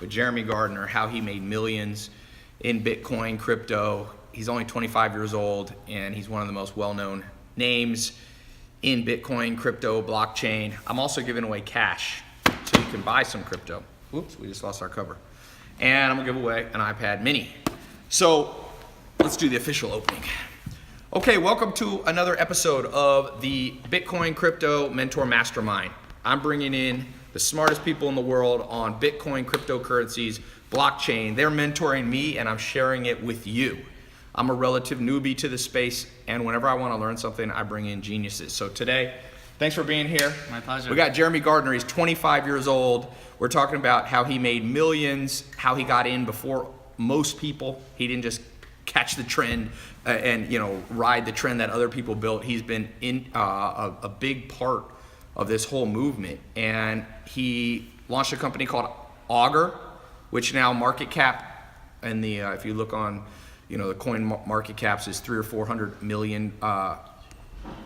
with Jeremy Gardner, how he made millions in Bitcoin, crypto. He's only 25 years old, and he's one of the most well-known names in Bitcoin, crypto, blockchain. I'm also giving away cash, so you can buy some crypto. Whoops, we just lost our cover. And I'm gonna give away an iPad mini. So let's do the official opening. Okay, welcome to another episode of the Bitcoin Crypto Mentor Mastermind. I'm bringing in the smartest people in the world on Bitcoin, cryptocurrencies, blockchain. They're mentoring me and I'm sharing it with you. I'm a relative newbie to the space, and whenever I want to learn something, I bring in geniuses. So today, thanks for being here. My pleasure. We got Jeremy Gardner. He's 25 years old. We're talking about how he made millions, how he got in before most people. He didn't just catch the trend and ride the trend that other people built. He's been in a big part of this whole movement, and he launched a company called Augur, which now market cap, and the if you look on the coin market caps is 300 or 400 million, 300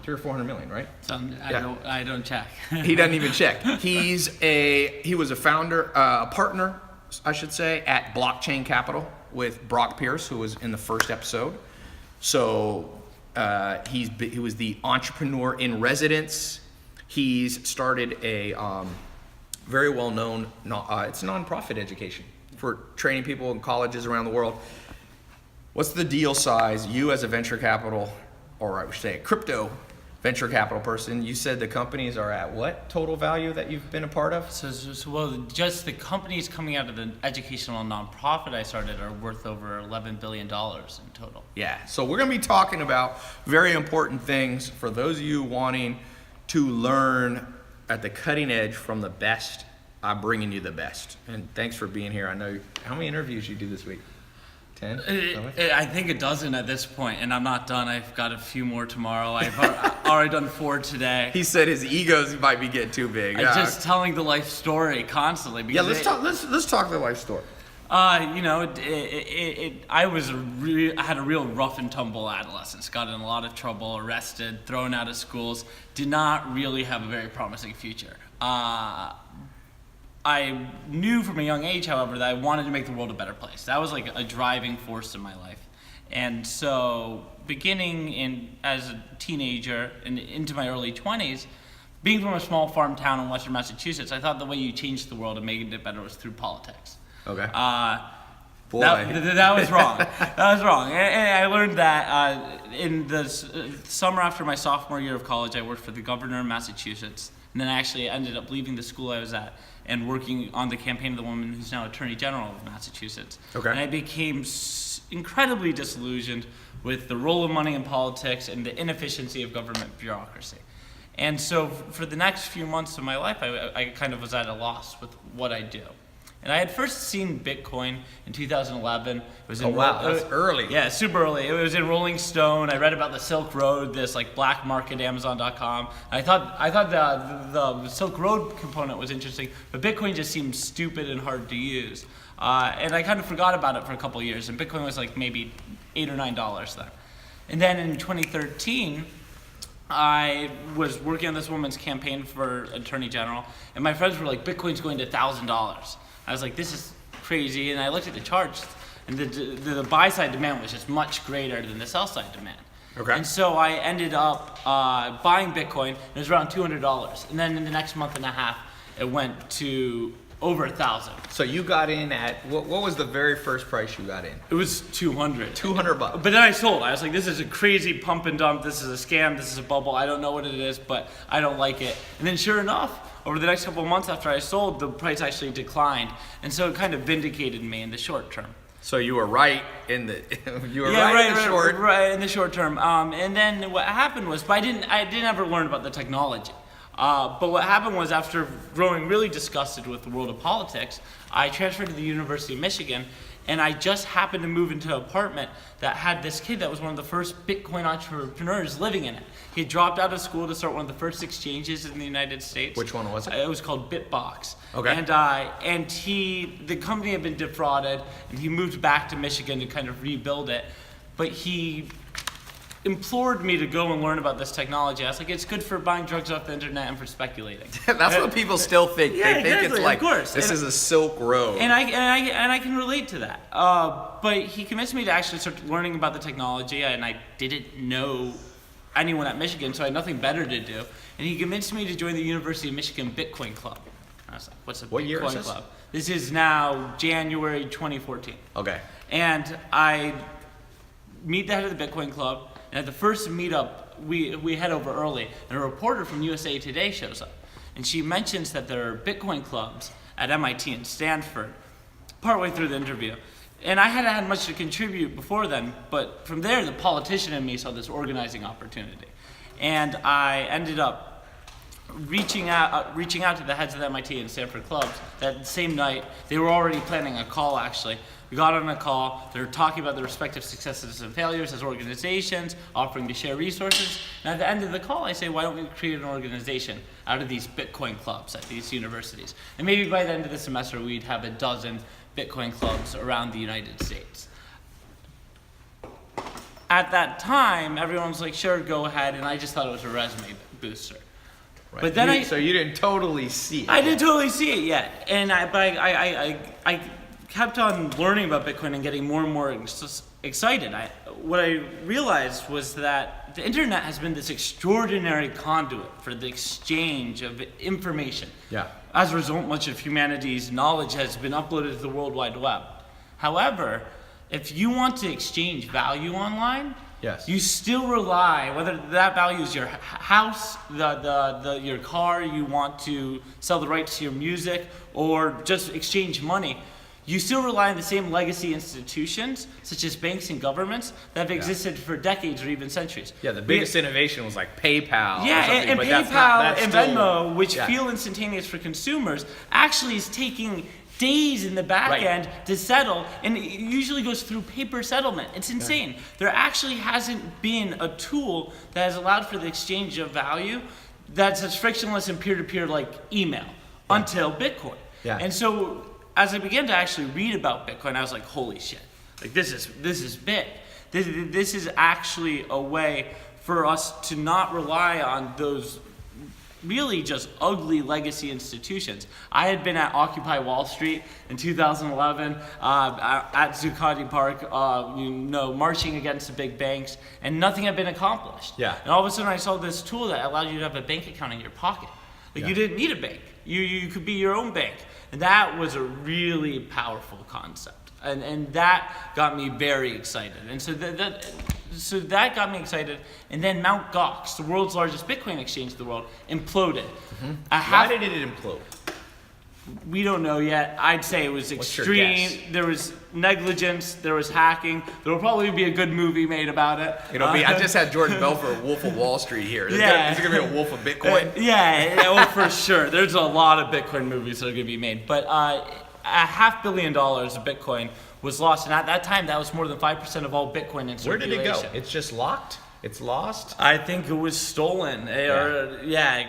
or 400 million, right? I don't check. He doesn't even check. He was a founder, a partner, I should say, at Blockchain Capital with Brock Pierce, who was in the first episode. So he was the entrepreneur in residence. He's started a very well-known, it's nonprofit education for training people in colleges around the world. What's the deal size? You as a venture capital, or I would say a crypto venture capital person, you said the companies are at what total value that you've been a part of? Well, just the companies coming out of the educational nonprofit I started are worth over $11 billion in total. Yeah, so we're gonna be talking about very important things for those of you wanting to learn at the cutting edge from the best. I'm bringing you the best. And thanks for being here. I know, how many interviews you do this week? 10? I think a dozen at this point, and I'm not done. I've got a few more tomorrow. I've already done 4 today. He said his egos might be getting too big. I'm just telling the life story constantly. Yeah, let's talk the life story. I had a real rough and tumble adolescence. Got in a lot of trouble, arrested, thrown out of schools. Did not really have a very promising future. I knew from a young age, however, that I wanted to make the world a better place. That was like a driving force in my life. And so beginning as a teenager and into my early 20s, being from a small farm town in western Massachusetts, I thought the way you changed the world and made it better was through politics. Okay. Boy. That was wrong. That was wrong. And I learned that in the summer after my sophomore year of college, I worked for the governor of Massachusetts. And then I actually ended up leaving the school I was at and working on the campaign of the woman who's now Attorney General of Massachusetts. Okay. And I became incredibly disillusioned with the role of money in politics and the inefficiency of government bureaucracy. And so for the next few months of my life, I kind of was at a loss with what I do. And I had first seen Bitcoin in 2011. It was in that's early. Yeah, super early. It was in Rolling Stone. I read about the Silk Road, this like black market, Amazon.com. I thought the Silk Road component was interesting, but Bitcoin just seemed stupid and hard to use. And I kind of forgot about it for a couple of years. And Bitcoin was like maybe $8 or $9 then. And then in 2013. I was working on this woman's campaign for Attorney General, and my friends were like, Bitcoin's going to $1,000. I was like, this is crazy, and I looked at the charts, and the buy side demand was just much greater than the sell side demand. Okay. And so I ended up buying Bitcoin. It was around $200, and then in the next month and a half, it went to over 1,000. So you got in at, what was the very first price you got in? It was 200. $200. But then I sold. I was like, this is a crazy pump and dump. This is a scam. This is a bubble. I don't know what it is, but I don't like it. And then sure enough, over the next couple of months after I sold, the price actually declined. And so it kind of vindicated me in the short term. So you were right in the short. Right in the short term. And then what happened was, but I didn't ever learn about the technology. But what happened was, after growing really disgusted with the world of politics, I transferred to the University of Michigan, and I just happened to move into an apartment that had this kid that was one of the first Bitcoin entrepreneurs living in it. He dropped out of school to start one of the first exchanges in the United States. Which one was it? It was called Bitbox. Okay. And the company had been defrauded, and he moved back to Michigan to kind of rebuild it. But he implored me to go and learn about this technology. I was like, it's good for buying drugs off the internet and for speculating. That's what people still think. Yeah, they think exactly, it's like, of course. this is a Silk Road. And I can relate to that. But he convinced me to actually start learning about the technology, and I didn't know anyone at Michigan, so I had nothing better to do. And he convinced me to join the University of Michigan Bitcoin Club. I was like, what's a What Bitcoin year is this? Club? This is now January 2014. Okay. And I meet the head of the Bitcoin Club, and at the first meetup, we head over early, and a reporter from USA Today shows up. And she mentions that there are Bitcoin clubs at MIT and Stanford, partway through the interview. And I hadn't had much to contribute before then, but from there, the politician in me saw this organizing opportunity. And I ended up reaching out to the heads of the MIT and Stanford clubs. That same night, they were already planning a call, actually. We got on a call. They were talking about their respective successes and failures as organizations, offering to share resources. And at the end of the call, I say, why don't we create an organization out of these Bitcoin clubs at these universities? And maybe by the end of the semester, we'd have a dozen Bitcoin clubs around the United States. At that time, everyone was like, sure, go ahead. And I just thought it was a resume booster. Right. But then So you didn't totally see it. I didn't totally see it yet. And I kept on learning about Bitcoin and getting more and more excited. What I realized was that the internet has been this extraordinary conduit for the exchange of information. Yeah. As a result, much of humanity's knowledge has been uploaded to the World Wide Web. However, if you want to exchange value online, yes, you still rely, whether that value is your house, your car, you want to sell the rights to your music, or just exchange money, you still rely on the same legacy institutions, such as banks and governments, that have existed for decades or even centuries. Yeah, the biggest innovation was like PayPal. Yeah, or something, and but PayPal that's and still, Venmo, which yeah, feel instantaneous for consumers, actually is taking days in the back Right. end to settle, and it usually goes through paper settlement. It's insane. Yeah. There actually hasn't been a tool that has allowed for the exchange of value that's as frictionless and peer-to-peer like email until Bitcoin. Yeah. And so as I began to actually read about Bitcoin, I was like, holy shit, like this is big. This is actually a way for us to not rely on those really just ugly legacy institutions. I had been at Occupy Wall Street in 2011, at Zuccotti Park, marching against the big banks, and nothing had been accomplished. Yeah. And all of a sudden I saw this tool that allowed you to have a bank account in your pocket. Like you didn't need a bank. You could be your own bank. And that was a really powerful concept. And that got me very excited. And so that got me excited. And then Mt. Gox, the world's largest Bitcoin exchange in the world, imploded. Mm-hmm. Why did it implode? We don't know yet. I'd say it was What's your extreme. guess? There was negligence. There was hacking. There will probably be a good movie made about it. It'll be. I just had Jordan Belfort, Wolf of Wall Street here. Is Yeah. it gonna be a Wolf of Bitcoin? Well, for sure. There's a lot of Bitcoin movies that are going to be made. But $500 million of Bitcoin was lost. And at that time, that was more than 5% of all Bitcoin in circulation. Where did it go? It's just locked? It's lost? I think it was stolen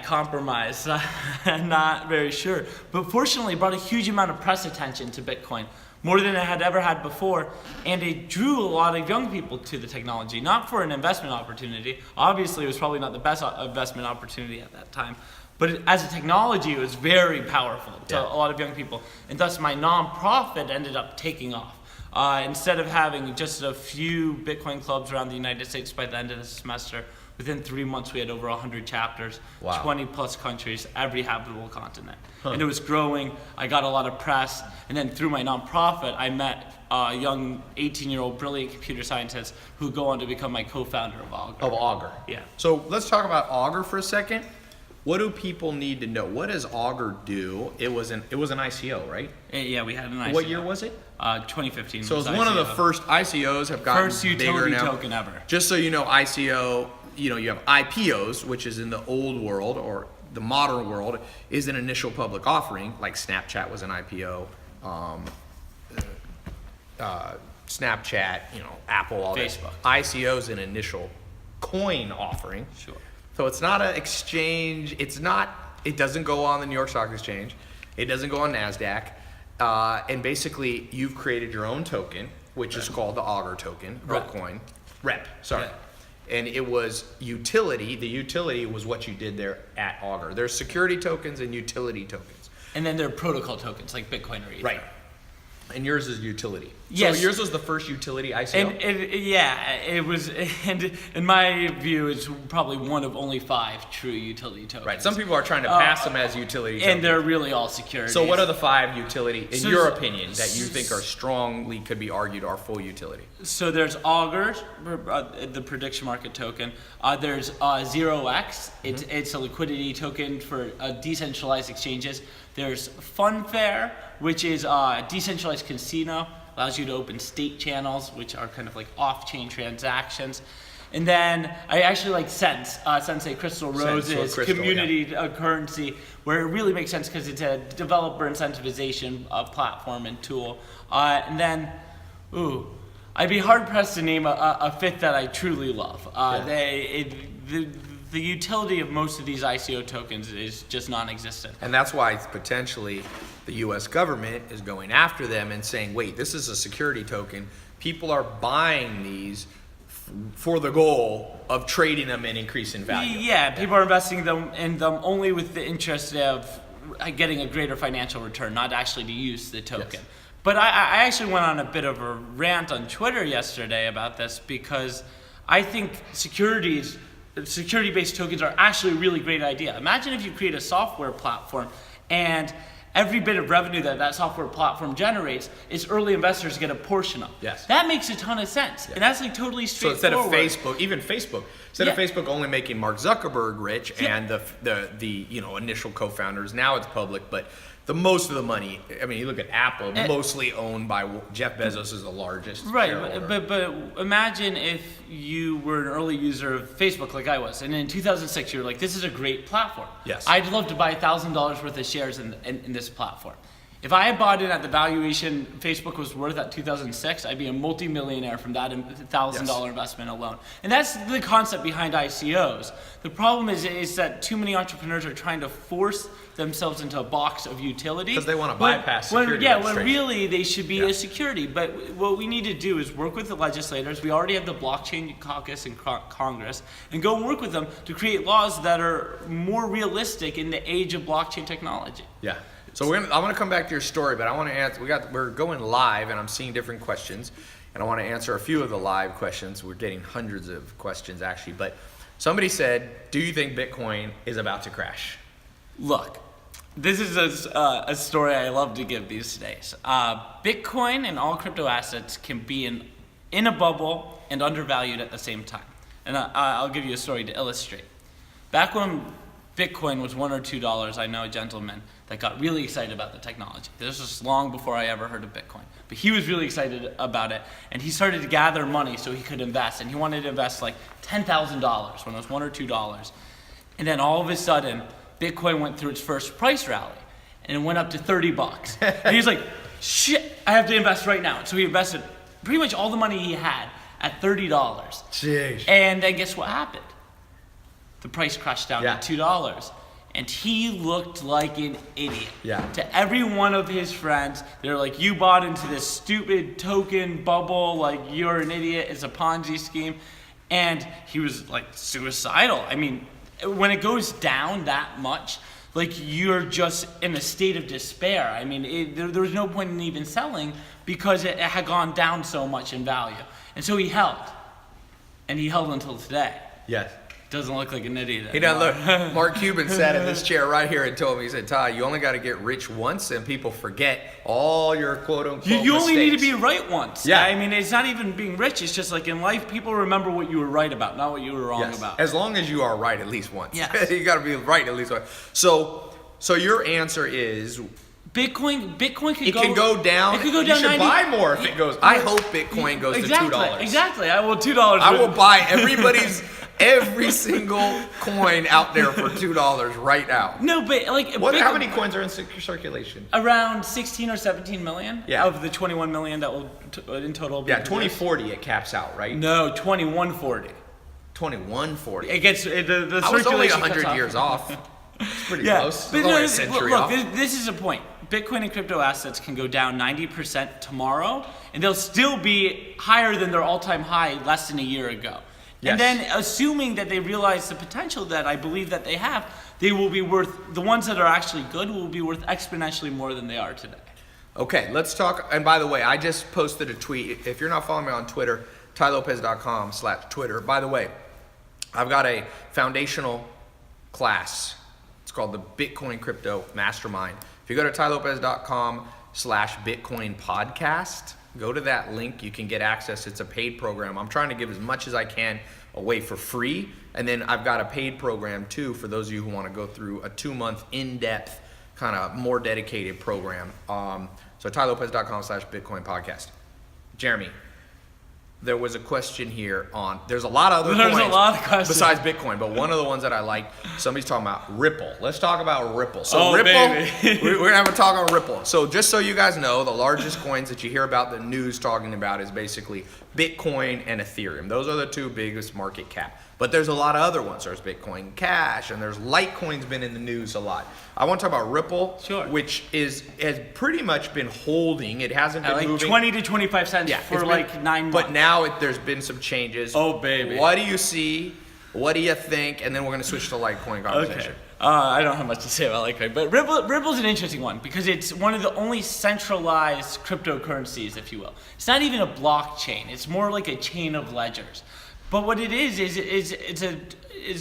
compromised. I'm not very sure. But fortunately, it brought a huge amount of press attention to Bitcoin, more than it had ever had before, and it drew a lot of young people to the technology, not for an investment opportunity. Obviously, it was probably not the best investment opportunity at that time, but as a technology, it was very powerful to a lot of young people, and thus my nonprofit ended up taking off. Instead of having just a few Bitcoin clubs around the United States by the end of the semester, within 3 months we had over 100 chapters, 20 plus countries, every habitable continent. And it was growing. I got a lot of press, and then through my nonprofit, I met a young 18-year-old brilliant computer scientist who would go on to become my co-founder of Augur. Of Augur. Yeah. So let's talk about Augur for a second. What do people need to know? What does Augur do? It was an ICO, right? Yeah, we had an ICO. What year was it? 2015. So it's one of the first ICOs have gotten first bigger utility now. token ever. Just so you know, ICO, you have IPOs, which is in the old world, or the modern world, is an initial public offering, like Snapchat was an IPO, Snapchat, Apple, all Facebook. that. ICO is an initial coin offering. Sure. So it's not an exchange. It doesn't go on the New York Stock Exchange. It doesn't go on NASDAQ. And basically, you've created your own token, which is called the Augur token, or coin. Rep, sorry. and it was utility. The utility was what you did there at Augur. There's security tokens and utility tokens. And then there are protocol tokens like Bitcoin or Ether. Right. And yours is utility. Yes. So yours was the first utility ICO? It was, and in my view, it's probably one of only 5 true utility tokens. Right. Some people are trying to pass them as utility tokens. And they're really all securities. So what are the 5 utility, in your opinion, that you think are strongly, could be argued, are full utility? So there's Augur, the prediction market token. There's 0x. It's a liquidity token for decentralized exchanges. There's Funfair, which is a decentralized casino. Allows you to open state channels, which are kind of like off-chain transactions. And then I actually like Sense, Sensei Crystal Rose's community currency, where it really makes sense because it's a developer incentivization platform and tool. And then, I'd be hard-pressed to name a 5th that I truly love. The utility of most of these ICO tokens is just non-existent. And that's why potentially the US government is going after them and saying, wait, this is a security token. People are buying these for the goal of trading them and increasing value. Yeah, people are investing in them only with the interest of getting a greater financial return, not actually to use the token. Yes. But I actually went on a bit of a rant on Twitter yesterday about this because I think security-based tokens are actually a really great idea. Imagine if you create a software platform and every bit of revenue that software platform generates is early investors get a portion of. Yes. That makes a ton of sense. Yes. And that's like totally straightforward. So instead of Facebook only making Mark Zuckerberg rich and the initial co-founders, now it's public, but the most of the money, I mean, you look at Apple, mostly owned by Jeff Bezos is the largest shareholder. But imagine if you were an early user of Facebook like I was, and in 2006 you were like, this is a great platform. Yes. I'd love to buy $1,000 worth of shares in this platform. If I had bought it at the valuation Facebook was worth at 2006, I'd be a multimillionaire from that $1,000 investment alone. And that's the concept behind ICOs. The problem is that too many entrepreneurs are trying to force themselves into a box of utility. Because they want to bypass security. When really they should be a security. But what we need to do is work with the legislators. We already have the blockchain caucus in Congress, and go and work with them to create laws that are more realistic in the age of blockchain technology. Yeah. So I'm going to come back to your story, but I want to answer. We're going live, and I'm seeing different questions, and I want to answer a few of the live questions. We're getting hundreds of questions actually, but somebody said, "Do you think Bitcoin is about to crash?" Look, this is a story I love to give these days. Bitcoin and all crypto assets can be in a bubble and undervalued at the same time, and I'll give you a story to illustrate. Back when Bitcoin was $1 or $2, I know a gentleman that got really excited about the technology. This was long before I ever heard of Bitcoin. But he was really excited about it, and he started to gather money so he could invest. And he wanted to invest like $10,000 when it was $1 or $2. And then all of a sudden, Bitcoin went through its first price rally, and it went up to $30. And he's like, shit, I have to invest right now. So he invested pretty much all the money he had at $30. Jeez. And then guess what happened? The price crashed down to $2. And he looked like an idiot. Yeah. To every one of his friends, they're like, you bought into this stupid token bubble, like you're an idiot, it's a Ponzi scheme. And he was like suicidal. I mean, when it goes down that much, like you're just in a state of despair. I mean, there was no point in even selling because it had gone down so much in value. And so he held. And he held until today. Yes. Doesn't look like an idiot anymore. He doesn't look. Mark Cuban sat in this chair right here and told me, he said, Ty, you only got to get rich once and people forget all your quote unquote You only mistakes. need to be right once. Yeah. I mean, it's not even being rich. It's just like in life, people remember what you were right about, not what you were wrong about. As long as you are right at least once. Yes. You got to be right at least once. So your answer is Bitcoin can go down. It could go down. You should 90, buy more if it goes. I hope Bitcoin goes to $2. Exactly. I will $2. I will buy every single coin out there for $2 right now. No, but like how many coins are in circulation? Around 16 or 17 million of the 21 million that will in total be 2040 it caps out, right? No, 2140. 2140. It gets the I was only circulation 100 years off. It's pretty close. But only a century off. This is a point. Bitcoin and crypto assets can go down 90% tomorrow, and they'll still be higher than their all-time high less than a year ago. Yes. And then assuming that they realize the potential that I believe that they have, they will be worth, the ones that are actually good will be worth exponentially more than they are today. Okay, let's talk. And by the way, I just posted a tweet. If you're not following me on Twitter, tylopez.com/Twitter. By the way, I've got a foundational class. It's called the Bitcoin Crypto Mastermind. If you go to tylopez.com/Bitcoin podcast, go to that link. You can get access. It's a paid program. I'm trying to give as much as I can away for free. And then I've got a paid program too for those of you who want to go through a 2-month in-depth, kind of more dedicated program. So tylopez.com/Bitcoin podcast. Jeremy, there was a question here on, there's a lot of other There's coins a lot of questions. besides Bitcoin, but one of the ones that I liked, somebody's talking about Ripple. Let's talk about Ripple. So Oh, Ripple, baby. we're gonna have a talk on Ripple. So just so you guys know, the largest coins that you hear about the news talking about is basically Bitcoin and Ethereum. Those are the two biggest market cap. But there's a lot of other ones. There's Bitcoin Cash, and there's Litecoin's been in the news a lot. I want to talk about Ripple, Sure. which has pretty much been holding. It hasn't been At like moving. 20 to 25 cents Yeah, for it's like been- 9 months. But now there's been some changes. Oh, baby. What do you see? What do you think? And then we're going to switch to Litecoin conversation. Okay. I don't have much to say about Litecoin, but Ripple's an interesting one because it's one of the only centralized cryptocurrencies, if you will. It's not even a blockchain. It's more like a chain of ledgers. But what it is it's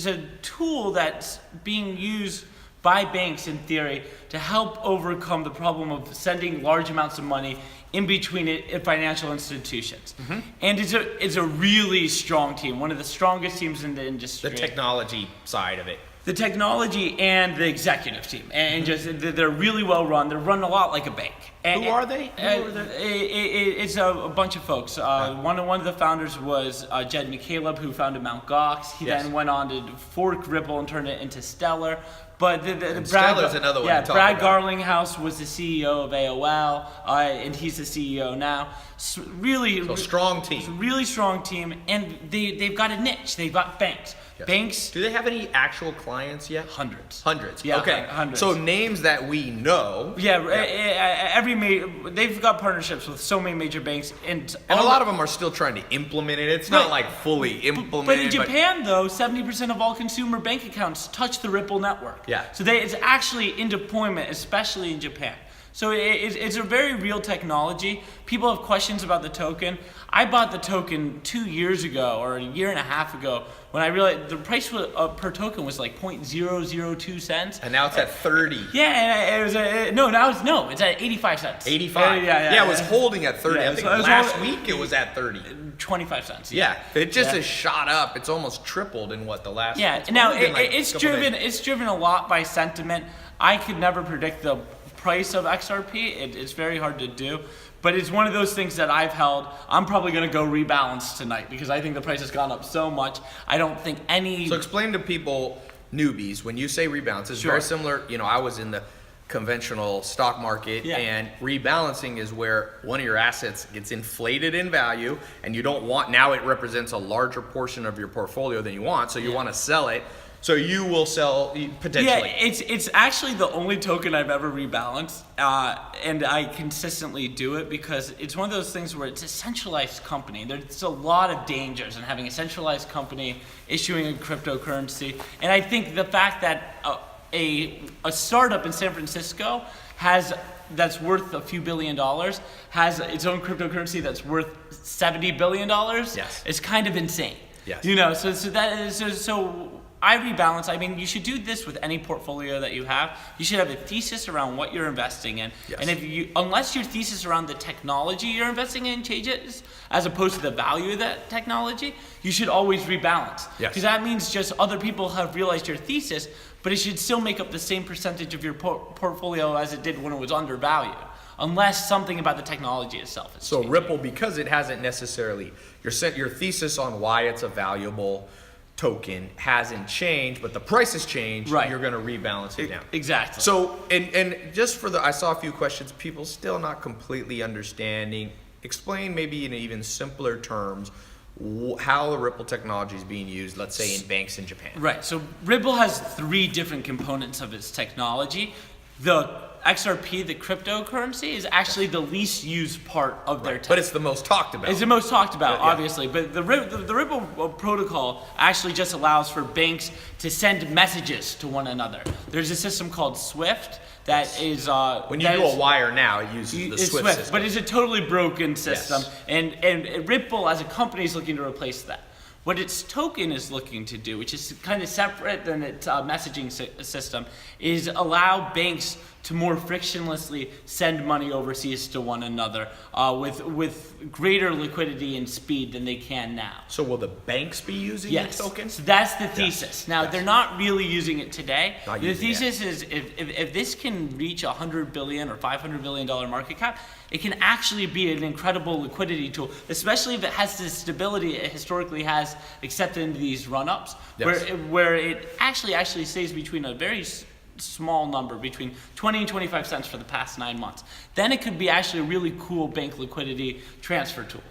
a tool that's being used by banks in theory to help overcome the problem of sending large amounts of money in between financial institutions. Mm-hmm. And it's a really strong team, one of the strongest teams in the industry. The technology side of it. The technology and the executive team, and just they're really well run. They're run a lot like a bank. Who are they? It's a bunch of folks. One of the founders was Jed McCaleb, who founded Mt. Gox. He Yes. then went on to fork Ripple and turn it into Stellar. But Stellar's another one Yeah, to talk Brad about. Garlinghouse was the CEO of AOL, and he's the CEO now. So Strong team. really strong team, and they've got a niche. They've got banks. Yes. Banks. Do they have any actual clients yet? Hundreds. Hundreds. Yeah, Okay. hundreds. So names that we know. Yeah, they've got partnerships with so many major banks, and And a lot of them are still trying to implement it. It's not like fully implemented. But in Japan, though, 70% of all consumer bank accounts touch the Ripple network. Yeah. So it's actually in deployment, especially in Japan. So it's a very real technology. People have questions about the token. I bought the token 2 years ago or a year and a half ago when I realized the price per token was like 0.002 cents. And now it's at 30. Yeah, and it's at 85 cents. 85. Yeah, it was holding at 30. Yeah, I think so it was last all- week it was at 30. 25 cents. Yeah, it just Yeah. has shot up. It's almost tripled in what the last. Yeah, it's now only been like it's a couple driven. days. It's driven a lot by sentiment. I could never predict the price of XRP. It's very hard to do, but it's one of those things that I've held. I'm probably going to go rebalance tonight because I think the price has gone up so much. I don't think any. So explain to people, newbies, when you say rebalance, it's Sure. very similar. You know, I was in the conventional stock market, Yeah. and rebalancing is where one of your assets gets inflated in value, and you don't want, now it represents a larger portion of your portfolio than you want, so you want to sell it. So you will sell potentially. Yeah, it's actually the only token I've ever rebalanced, and I consistently do it because it's one of those things where it's a centralized company. There's a lot of dangers in having a centralized company issuing a cryptocurrency, and I think the fact that a startup in San Francisco that's worth a few $1 billion has its own cryptocurrency that's worth $70 billion. Yes. It's kind of insane. Yes. You know, so I rebalance. I mean, you should do this with any portfolio that you have. You should have a thesis around what you're investing in. Yes. And unless your thesis around the technology you're investing in changes, as opposed to the value of that technology, you should always rebalance. Yes. Because that means just other people have realized your thesis, but it should still make up the same percentage of your portfolio as it did when it was undervalued. Unless something about the technology itself is So changing. Ripple, because it hasn't necessarily, your thesis on why it's a valuable token hasn't changed, but the price has changed, Right. you're going to rebalance it down. Exactly. So, and just for I saw a few questions, people still not completely understanding. Explain maybe in even simpler terms how the Ripple technology is being used, let's say in banks in Japan. Right. So Ripple has 3 different components of its technology. The XRP, the cryptocurrency, is actually the least used part of their tech. But it's the most talked about. It's the most talked about, Yeah. obviously. But the Ripple protocol actually just allows for banks to send messages to one another. There's a system called SWIFT that is when you do a wire now, it uses the it's SWIFT system. but it's a totally broken system, Yes. and Ripple as a company is looking to replace that. What its token is looking to do, which is kind of separate than its messaging system, is allow banks to more frictionlessly send money overseas to one another with greater liquidity and speed than they can now. So will the banks be using Yes, the token? so that's the thesis. Now, Yes. they're not really using it today. Not The using it. thesis is if this can reach $100 billion or $500 billion market cap, it can actually be an incredible liquidity tool, especially if it has the stability it historically has, except in these run-ups, Yes. where it actually stays between a very small number, between 20 and 25 cents for the past 9 months. Then it could be actually a really cool bank liquidity transfer tool.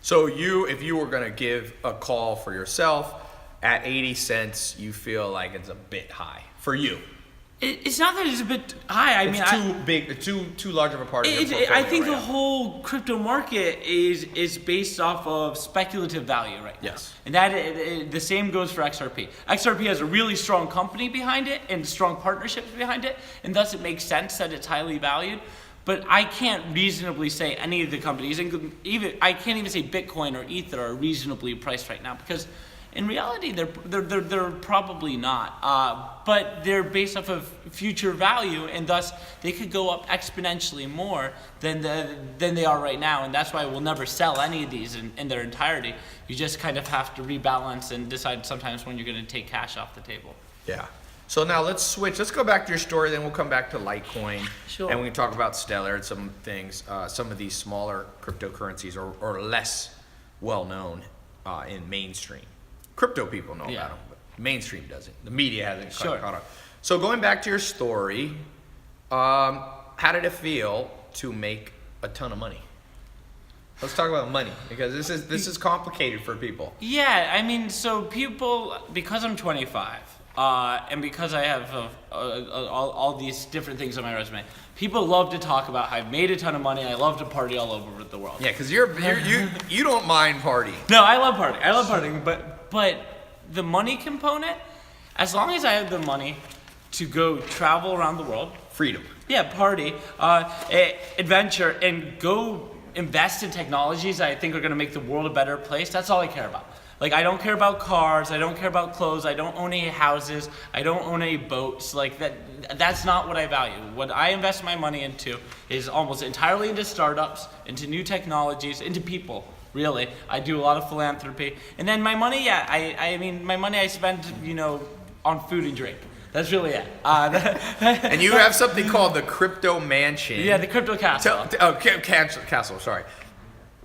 So if you were going to give a call for yourself at 80 cents, you feel like it's a bit high for you. It's not that it's a bit high. It's too big, too large of a part of your portfolio. I think right the now. whole crypto market is based off of speculative value right now. Yes. And that the same goes for XRP. XRP has a really strong company behind it and strong partnerships behind it, and thus it makes sense that it's highly valued. But I can't reasonably say any of the companies, I can't even say Bitcoin or Ether are reasonably priced right now, because in reality, they're probably not, but they're based off of future value, and thus they could go up exponentially more than they are right now, and that's why we'll never sell any of these in their entirety. You just kind of have to rebalance and decide sometimes when you're going to take cash off the table. Yeah. So now let's switch. Let's go back to your story, then we'll come back to Litecoin. Sure. And we can talk about Stellar and some things. Some of these smaller cryptocurrencies are less well known in mainstream. Crypto people know about them, but mainstream doesn't. The media hasn't caught up. So going back to your story, how did it feel to make a ton of money? Let's talk about money, because this is complicated for people. Yeah, I mean, so people, because I'm 25, and because I have all these different things on my resume, people love to talk about how I've made a ton of money. I love to party all over the world. Yeah, because you don't mind partying. No, I love partying. I love partying, but the money component, as long as I have the money to go travel around the world, Freedom. yeah, party, adventure, and go invest in technologies I think are going to make the world a better place, that's all I care about. Like, I don't care about cars, I don't care about clothes, I don't own any houses, I don't own any boats. Like, that's not what I value. What I invest my money into is almost entirely into startups, into new technologies, into people, really. I do a lot of philanthropy. And then my money, yeah, I mean, my money I spend, on food and drink. That's really it. And you have something called the Crypto Mansion. Yeah, the Crypto Castle. Castle, sorry.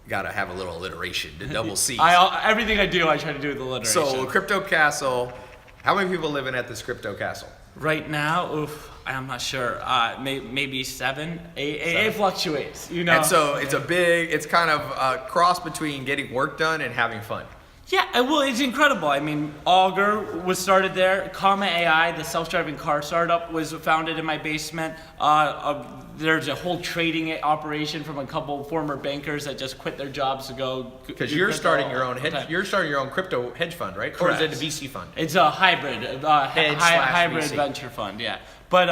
Gotta have a little alliteration, the double C's. Everything I do, I try to do with alliteration. So, Crypto Castle, how many people living at this Crypto Castle? Right now, I'm not sure. Maybe 7, 8. It fluctuates, And so it's kind of a cross between getting work done and having fun. Yeah, well, it's incredible. I mean, Augur was started there. Comma AI, the self-driving car startup, was founded in my basement. There's a whole trading operation from a couple former bankers that just quit their jobs to go. Because you're starting your own crypto hedge fund, right? Correct. Or is it a VC fund? It's a hybrid, hybrid VC. venture fund. Yeah, but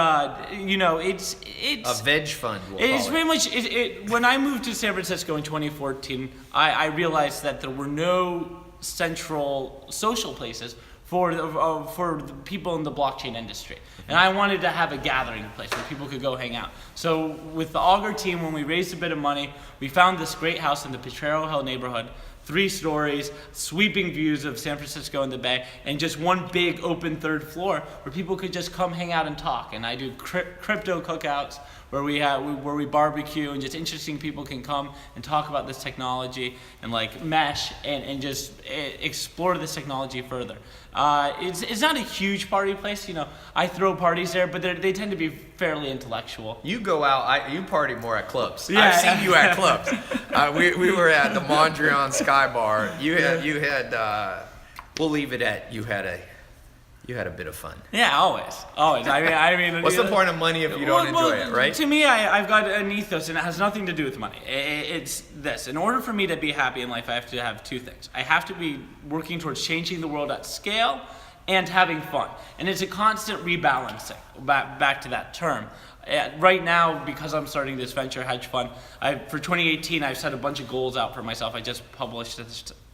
it's A veg fund. It's pretty much when I moved to San Francisco in 2014, I realized that there were no central social places for the people in the blockchain industry, and I wanted to have a gathering place where people could go hang out. So with the Augur team, when we raised a bit of money, we found this great house in the Potrero Hill neighborhood. 3 stories, sweeping views of San Francisco and the Bay, and just one big open 3rd floor where people could just come hang out and talk. And I do crypto cookouts where we barbecue, and just interesting people can come and talk about this technology and like mesh and just explore this technology further. It's not a huge party place, I throw parties there, but they tend to be fairly intellectual. You go out, you party more at clubs. Yeah. I've seen you at clubs. We were at the Mondrian Sky Bar. You had we'll leave it at you had You had a bit of fun. Yeah, always. I mean, What's the point of money if you don't enjoy it, right? To me, I've got an ethos, and it has nothing to do with money. It's this: in order for me to be happy in life, I have to have two things. I have to be working towards changing the world at scale, and having fun. And it's a constant rebalancing. Back to that term. Right now, because I'm starting this venture hedge fund, for 2018, I've set a bunch of goals out for myself. I just published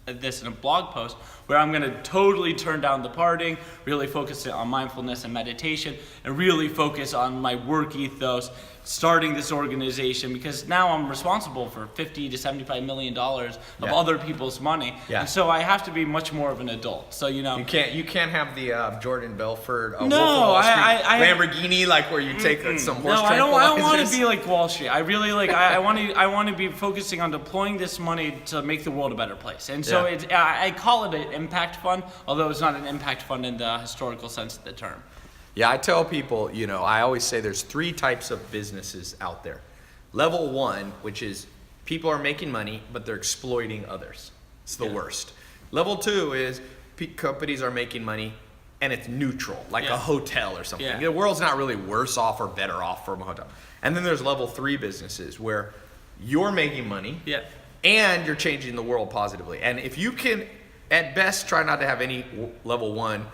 this in a blog post where I'm going to totally turn down the partying, really focus on mindfulness and meditation, and really focus on my work ethos, starting this organization, because now I'm responsible for $50 to $75 million of other people's money. Yeah. And so I have to be much more of an adult. So, you can't have the Jordan Belfort No, Wolf of Wall Street I Lamborghini, like where you take some horse No, I don't want tranquilizers. to be like Wall Street. I really I want to be focusing on deploying this money to make the world a better place. And so I call it an impact fund, although it's not an impact fund in the historical sense of the term. Yeah, I tell people, I always say there's 3 types of businesses out there. Level 1, which is people are making money, but they're exploiting others. It's the worst. Level 2 is companies are making money, and it's neutral, like a hotel or something. Yeah. The world's not really worse off or better off from a hotel. And then there's level 3 businesses where you're making money, and you're changing the world positively. And if you can, at best, try not to have any level 1.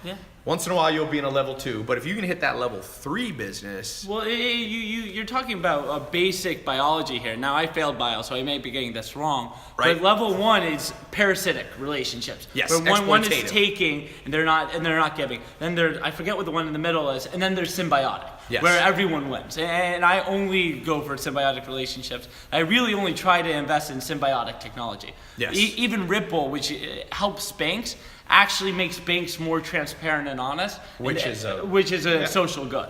Once in a while, you'll be in a level 2, but if you can hit that level 3 business... Well, you're talking about a basic biology here. Now, I failed bio, so I may be getting this wrong. Right. But level 1 is parasitic relationships. Yes, where one is exploitative. taking and they're not giving. Then I forget what the one in the middle is, and then there's symbiotic, Yes. where everyone wins. And I only go for symbiotic relationships. I really only try to invest in symbiotic technology. Yes. Even Ripple, which helps banks, actually makes banks more transparent and honest, Which is a social good.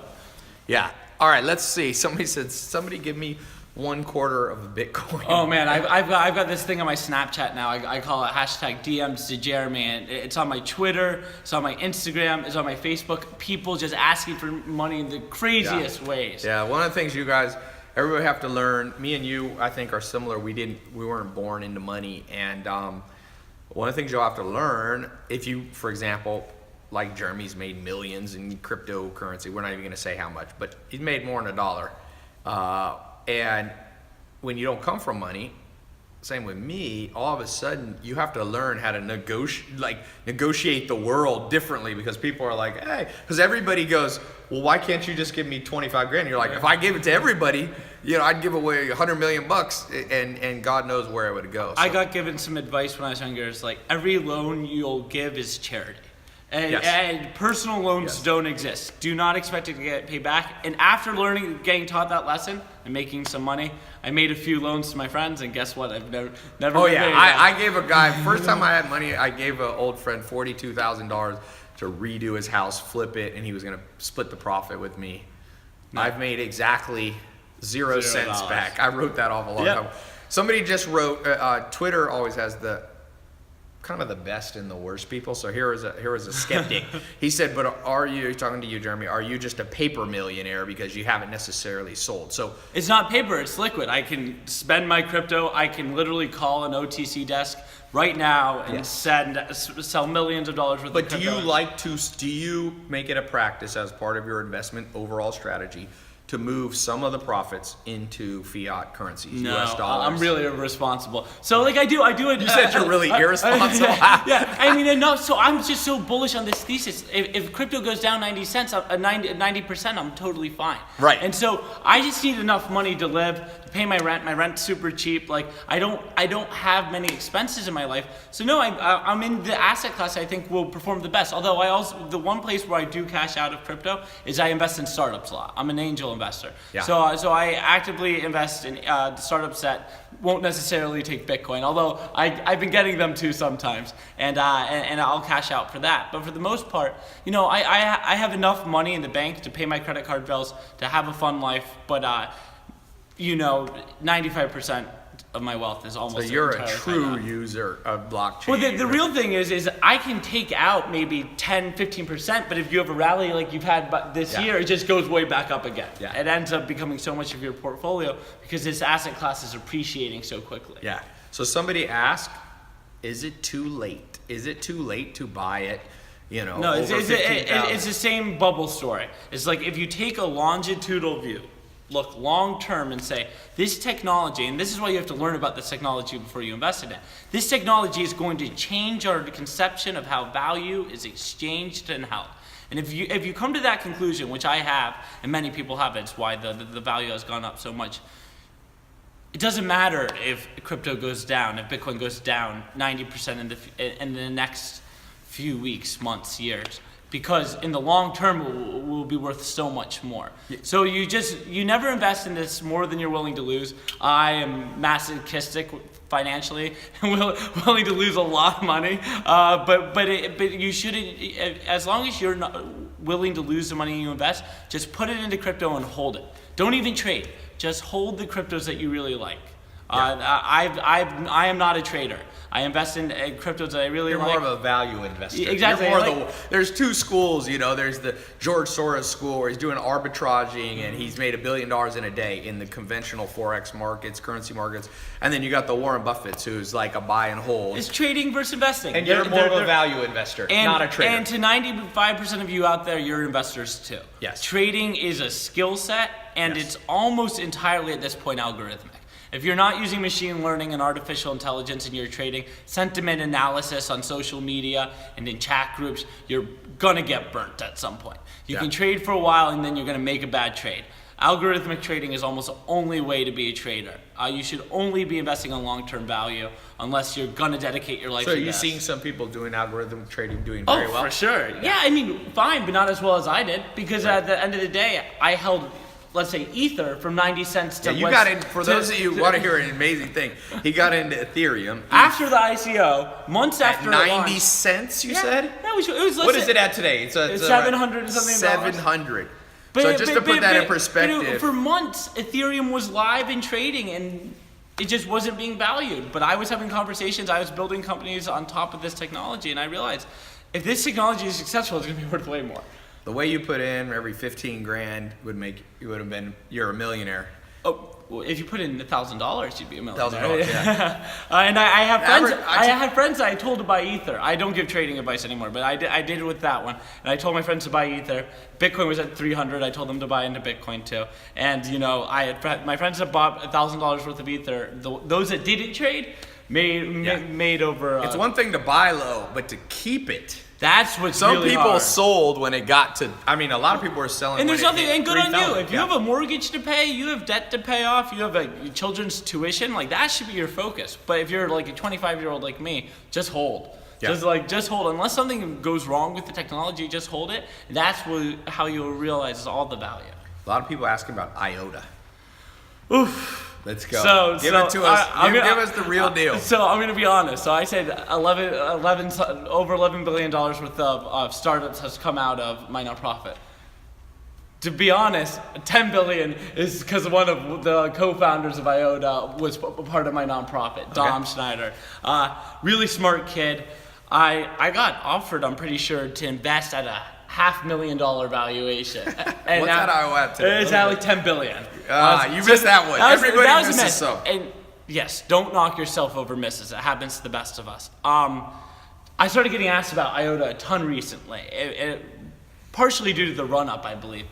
Yeah. All right, let's see. Somebody said, somebody give me 1/4 of a Bitcoin. Oh man, I've got this thing on my Snapchat now. I call it hashtag DMs to Jeremy, and it's on my Twitter, it's on my Instagram, it's on my Facebook. People just asking for money in the craziest ways. Yeah, one of the things you guys, everybody have to learn, me and you, I think, are similar. We weren't born into money, and one of the things you'll have to learn, if you, for example, like Jeremy's made millions in cryptocurrency, we're not even going to say how much, but he's made more than $1. And when you don't come from money, same with me, all of a sudden you have to learn how to negotiate the world differently, because people are like, hey, because everybody goes, well, why can't you just give me 25 grand? You're like, if I give it to everybody, I'd give away $100 million and God knows where it would go. So. I got given some advice when I was younger. It's like, every loan you'll give is charity. And personal loans don't exist. Do not expect it to get paid back. And after getting taught that lesson and making some money, I made a few loans to my friends, and guess what? I've never. Oh yeah, I gave a guy, first time I had money, I gave an old friend $42,000 to redo his house, flip it, and he was gonna split the profit with me. No. I've made exactly 0 cents back. I wrote that off a long time. Somebody just wrote, Twitter always has the kind of the best and the worst people. So here is a skeptic. He said, but he's talking to you, Jeremy, are you just a paper millionaire because you haven't necessarily sold? So it's not paper, it's liquid. I can spend my crypto. I can literally call an OTC desk right now and sell millions of dollars worth of crypto. But do you make it a practice as part of your investment overall strategy to move some of the profits into fiat currencies, US dollars? I'm really irresponsible. So I do it. You said you're really irresponsible. I mean, enough. So I'm just so bullish on this thesis. If crypto goes down 90 cents, 90%, I'm totally fine. Right. And so I just need enough money to live, to pay my rent. My rent's super cheap. I don't have many expenses in my life. So no, I'm in the asset class I think will perform the best. Although the one place where I do cash out of crypto is I invest in startups a lot. I'm an angel investor. Yeah. So I actively invest in startups that won't necessarily take Bitcoin, although I've been getting them too sometimes, and I'll cash out for that. But for the most part, I have enough money in the bank to pay my credit card bills, to have a fun life, but 95% of my wealth is almost. So you're a entirely true user of blockchain. Well, the real thing is I can take out maybe 10, 15%, but if you have a rally like you've had this year, it just goes way back up again. Yeah. It ends up becoming so much of your portfolio because this asset class is appreciating so quickly. Yeah. So somebody asked, is it too late? Is it too late to buy it? No, over it's 15,000. the same bubble story. It's like if you take a longitudinal view, look long term and say, this technology, and this is why you have to learn about this technology before you invest in it. This technology is going to change our conception of how value is exchanged and held. And if you come to that conclusion, which I have, and many people have, it's why the value has gone up so much. It doesn't matter if crypto goes down, if Bitcoin goes down 90% in the next few weeks, months, years, because in the long term it will be worth so much more. Yeah. So you never invest in this more than you're willing to lose. I am masochistic financially and willing to lose a lot of money, but you shouldn't, as long as you're not willing to lose the money you invest, just put it into crypto and hold it. Don't even trade. Just hold the cryptos that you really like. Yeah. I am not a trader. I invest in cryptos that I really like. You're more of a value investor. Exactly. There's two schools, There's the George Soros school where he's doing arbitraging and he's made $1 billion in a day in the conventional forex markets, currency markets, and then you got the Warren Buffett's who's like a buy and hold. It's trading versus investing. And you're more of a value investor, not a trader. And to 95% of you out there, you're investors too. Yes. Trading is a skill set, and it's almost entirely at this point algorithmic. If you're not using machine learning and artificial intelligence in your trading, sentiment analysis on social media and in chat groups, you're gonna get burnt at some point. You can trade for a while and then you're gonna make a bad trade. Algorithmic trading is almost the only way to be a trader. You should only be investing on long-term value unless you're gonna dedicate your life to this. So you're seeing some people doing algorithmic trading doing very well? Oh, for sure. Yeah, I mean, fine, but not as well as I did, because at the end of the day, I held, let's say, Ether from 90 cents to... Yeah, you got in, for those of you who want to hear an amazing thing, he got into Ethereum. After the ICO, months after 90 cents, you said? No, it was what is it at today? It's 700 and something. 700. So just to put that in perspective. For months, Ethereum was live in trading and it just wasn't being valued. But I was having conversations, I was building companies on top of this technology, and I realized if this technology is successful, it's going to be worth way more. The way you put in every 15 grand you're a millionaire. Oh, well, if you put in $1,000, you'd be a millionaire. $1,000, yeah. And I have friends. I had friends that I told to buy Ether. I don't give trading advice anymore, but I did it with that one. And I told my friends to buy Ether. Bitcoin was at 300. I told them to buy into Bitcoin too. And I had my friends that bought $1,000 worth of Ether. Those that didn't trade made over. It's one thing to buy low, but to keep it. That's what's some really people hard. Sold when it got to. I mean, a lot of people were selling. And there's nothing. And good on you. If you have a a mortgage to pay, you have debt to pay off, you have a children's tuition. Like that should be your focus. But if you're like a 25-year-old like me, just hold. Yeah. Just hold. Unless something goes wrong with the technology, just hold it. That's how you'll realize all the value. A lot of people asking about IOTA. Oof. Let's go. Give it to us. Give us the real deal. So I'm going to be honest. So I said over $11 billion worth of startups has come out of my nonprofit. To be honest, $10 billion is because one of the co-founders of IOTA was part of my nonprofit, Dom Schneider. Really smart kid. I got offered, I'm pretty sure, to invest at a $500,000 valuation. And what's that IOTA today? It's at like $10 billion. You missed that one. Everybody misses some. And yes, don't knock yourself over misses. It happens to the best of us. I started getting asked about IOTA a ton recently, partially due to the run-up, I believe.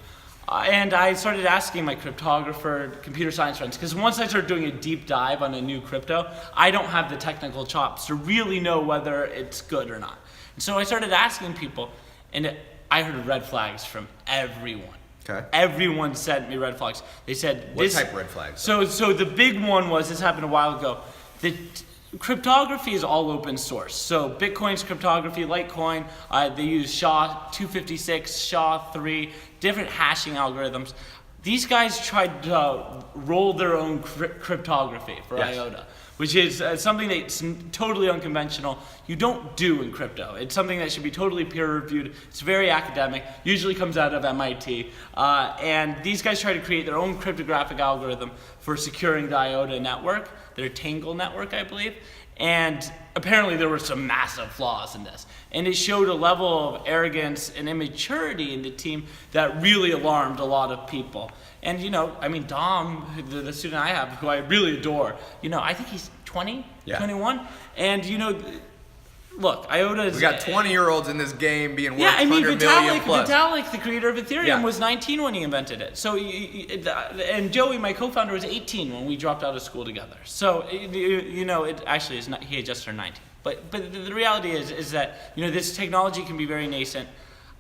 And I started asking my cryptographer, computer science friends, because once I started doing a deep dive on a new crypto, I don't have the technical chops to really know whether it's good or not. And so I started asking people, and I heard red flags from everyone. Okay. Everyone sent me red flags. They said what type of red flags? So the big one was, this happened a while ago. The cryptography is all open source. So Bitcoin's cryptography, Litecoin, they use SHA-256, SHA-3, different hashing algorithms. These guys tried to roll their own cryptography for IOTA, which is something that's totally unconventional. You don't do in crypto. It's something that should be totally peer-reviewed. It's very academic, usually comes out of MIT. And these guys try to create their own cryptographic algorithm for securing the IOTA network, their Tangle network, I believe. And apparently there were some massive flaws in this. And it showed a level of arrogance and immaturity in the team that really alarmed a lot of people. And Dom, the student I have, who I really adore, I think he's 20, 21. And look, IOTA is... We got 20-year-olds in this game being worth Yeah, I mean, 100 million plus. Vitalik, the creator of Ethereum, Yeah. was 19 when he invented it. So, and Joey, my co-founder, was 18 when we dropped out of school together. So, it actually is not. He had just turned 19. But the reality is that this technology can be very nascent.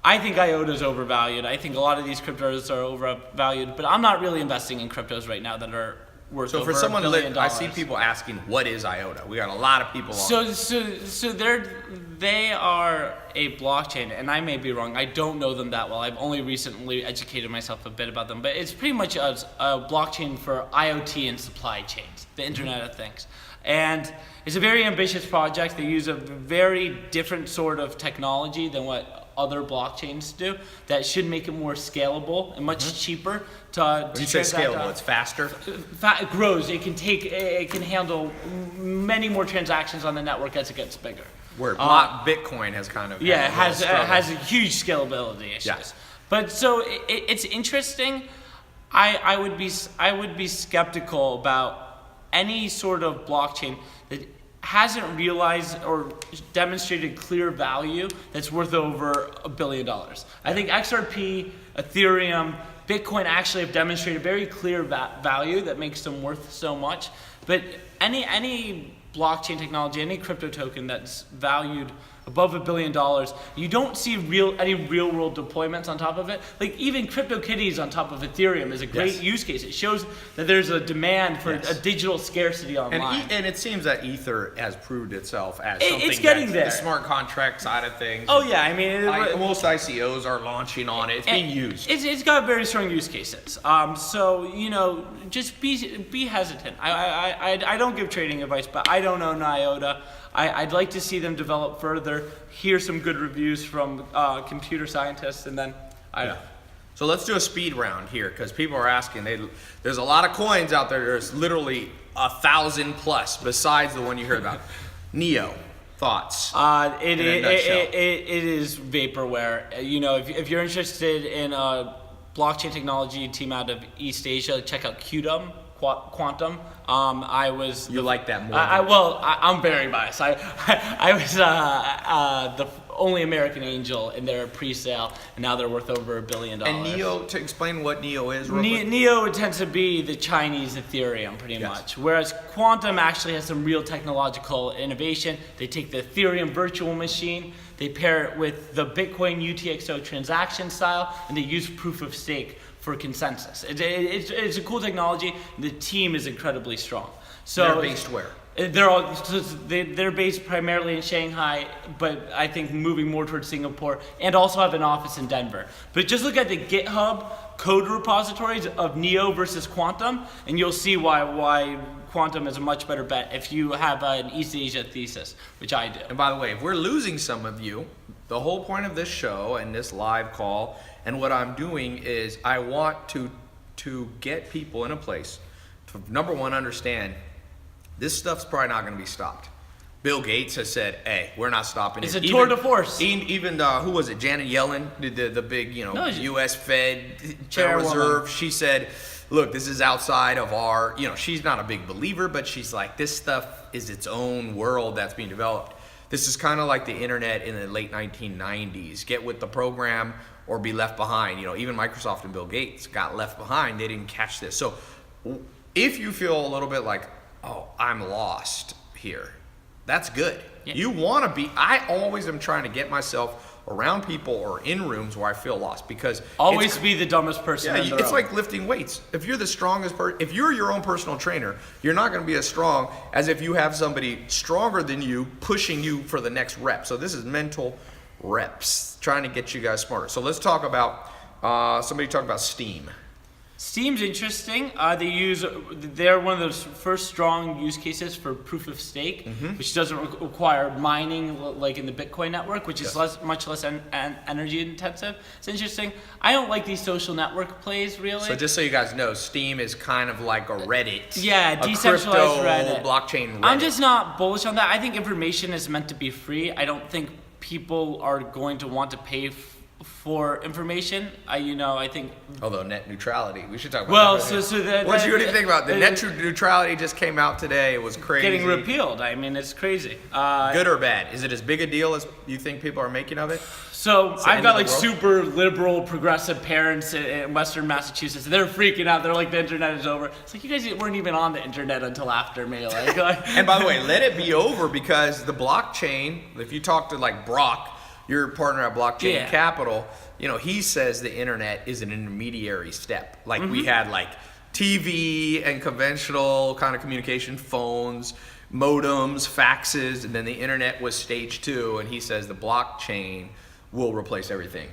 I think IOTA is overvalued. I think a lot of these cryptos are overvalued. But I'm not really investing in cryptos right now that are worth So over for someone, $1 billion. I see people asking, what is IOTA? We got a lot of people on. So they are a blockchain, and I may be wrong. I don't know them that well. I've only recently educated myself a bit about them, but it's pretty much a blockchain for IoT and supply chains, the Internet of Things. And it's a very ambitious project. They use a very different sort of technology than what other blockchains do that should make it more scalable and much cheaper to When you say scalable, it's faster? It grows. It can handle many more transactions on the network as it gets bigger. Where Bitcoin has kind of it has has a huge scalability issues. Yeah. But so it's interesting. I would be skeptical about any sort of blockchain that hasn't realized or demonstrated clear value that's worth over $1 billion. I think XRP, Ethereum, Bitcoin actually have demonstrated very clear value that makes them worth so much. But any blockchain technology, any crypto token that's valued above $1 billion, you don't see any real world deployments on top of it. Like even CryptoKitties on top of Ethereum is a great use case. It shows that there's a demand for a digital scarcity online. And it seems that Ether has proved itself as It's getting there. The smart contract side of things. Oh yeah, I mean, most ICOs are launching on it. It's being used. It's got very strong use cases. So just be hesitant. I don't give trading advice, but I don't own IOTA. I'd like to see them develop further, hear some good reviews from computer scientists, and then So let's do a speed round here because people are asking. There's a lot of coins out there. There's literally 1,000 plus besides the one you heard about. Neo, thoughts? It is vaporware. If you're interested in blockchain technology team out of East Asia, check out Quantum. You like that more? I'm very biased. I was the only American angel in their pre-sale, and now they're worth over $1 billion. And Neo, to explain what Neo is, real quick. Neo tends to be the Chinese Ethereum, pretty much. Whereas Quantum actually has some real technological innovation. They take the Ethereum virtual machine, they pair it with the Bitcoin UTXO transaction style, and they use proof of stake for consensus. It's a cool technology. The team is incredibly strong. So they're based where? They're based primarily in Shanghai, but I think moving more towards Singapore, and also have an office in Denver. But just look at the GitHub code repositories of Neo versus Quantum, and you'll see why Quantum is a much better bet if you have an East Asia thesis, which I do. And by the way, if we're losing some of you, the whole point of this show and this live call and what I'm doing is I want to get people in a place to, number one, understand this stuff's probably not going to be stopped. Bill Gates has said, hey, we're not stopping it. It's a tour de force. Even who was it, Janet Yellen, the big, U.S. Fed, Federal Reserve, she said, look, this is outside of our, she's not a big believer, but she's like, this stuff is its own world that's being developed. This is kind of like the internet in the late 1990s. Get with the program or be left behind. Even Microsoft and Bill Gates got left behind. They didn't catch this. So if you feel a little bit like, oh, I'm lost here, that's good. Yeah. You want to be, I always am trying to get myself around people or in rooms where I feel lost because always be the dumbest person in the room. It's like lifting weights. If you're the strongest person, if you're your own personal trainer, you're not going to be as strong as if you have somebody stronger than you pushing you for the next rep. So this is mental reps, trying to get you guys smarter. So let's talk about, somebody talked about Steam. Steam's interesting. They're one of those first strong use cases for proof of stake, which doesn't require mining like in the Bitcoin network, which is much less energy intensive. It's interesting. I don't like these social network plays really. So just so you guys know, Steam is kind of like a Reddit. Yeah, decentralized Reddit. Blockchain Reddit. I'm just not bullish on that. I think information is meant to be free. I don't think people are going to want to pay for information. I think. Although net neutrality, we should talk about Well, that. what do you think about the net neutrality? Just came out today. It was crazy. Getting repealed. I mean, it's crazy. Good or bad? Is it as big a deal as you think people are making of it? So It's the I've end got of the like world? super liberal, progressive parents in Western Massachusetts. They're freaking out. They're like, the internet is over. It's like, you guys weren't even on the internet until after May. And by the way, let it be over, because the blockchain, if you talk to like Brock, your partner at Blockchain Yeah. Capital, he says the internet is an intermediary step. Like we had like TV and conventional kind of communication, phones, modems, faxes, and then the internet was stage 2, and he says the blockchain will replace everything.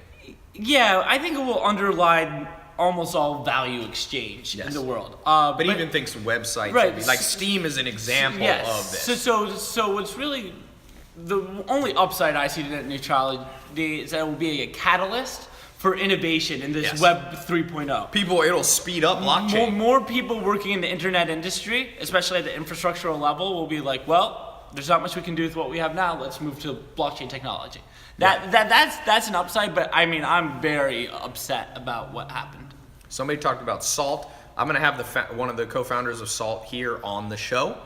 Yeah, I think it will underline almost all value exchange in the world. But even thinks websites, Right. like Steam is an example Yes. of this. So what's really the only upside I see to net neutrality is that it will be a catalyst for innovation in this Yes. Web 3.0. It'll speed up blockchain. More people working in the internet industry, especially at the infrastructural level, will be like, well, there's not much we can do with what we have now. Let's move to blockchain technology. That's an upside, but I mean, I'm very upset about what happened. Somebody talked about Salt. I'm going to have one of the co-founders of Salt here on the show.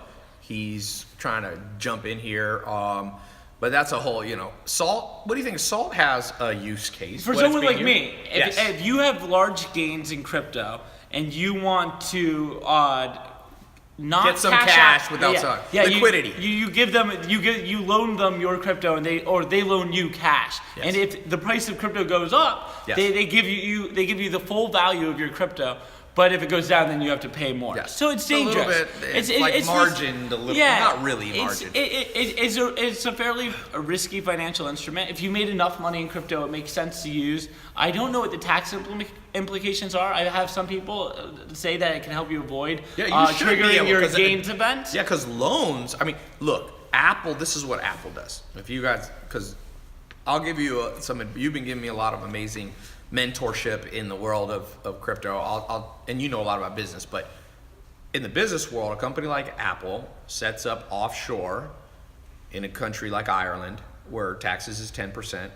He's trying to jump in here. But that's a whole, Salt, what do you think? Salt has a use case. For what it's someone being like me, used- if you have large gains in crypto and you want to not Get some cash cash out, without some liquidity. You loan them your crypto and they loan you cash. Yes. And if the price of crypto goes up, Yes. they give you the full value of your crypto. But if it goes down, then you have to pay more. Yes. So it's A little dangerous. bit, it's like margined a little- not really margined. It's a fairly risky financial instrument. If you made enough money in crypto, it makes sense to use. I don't know what the tax implications are. I have some people say that it can help you avoid Yeah, you should be triggering able, your 'cause gains event. Yeah, because loans, look, Apple, this is what Apple does. If you guys, because I'll give you you've been giving me a lot of amazing mentorship in the world of crypto. And you know a lot about business, but in the business world, a company like Apple sets up offshore in a country like Ireland, where taxes is 10%.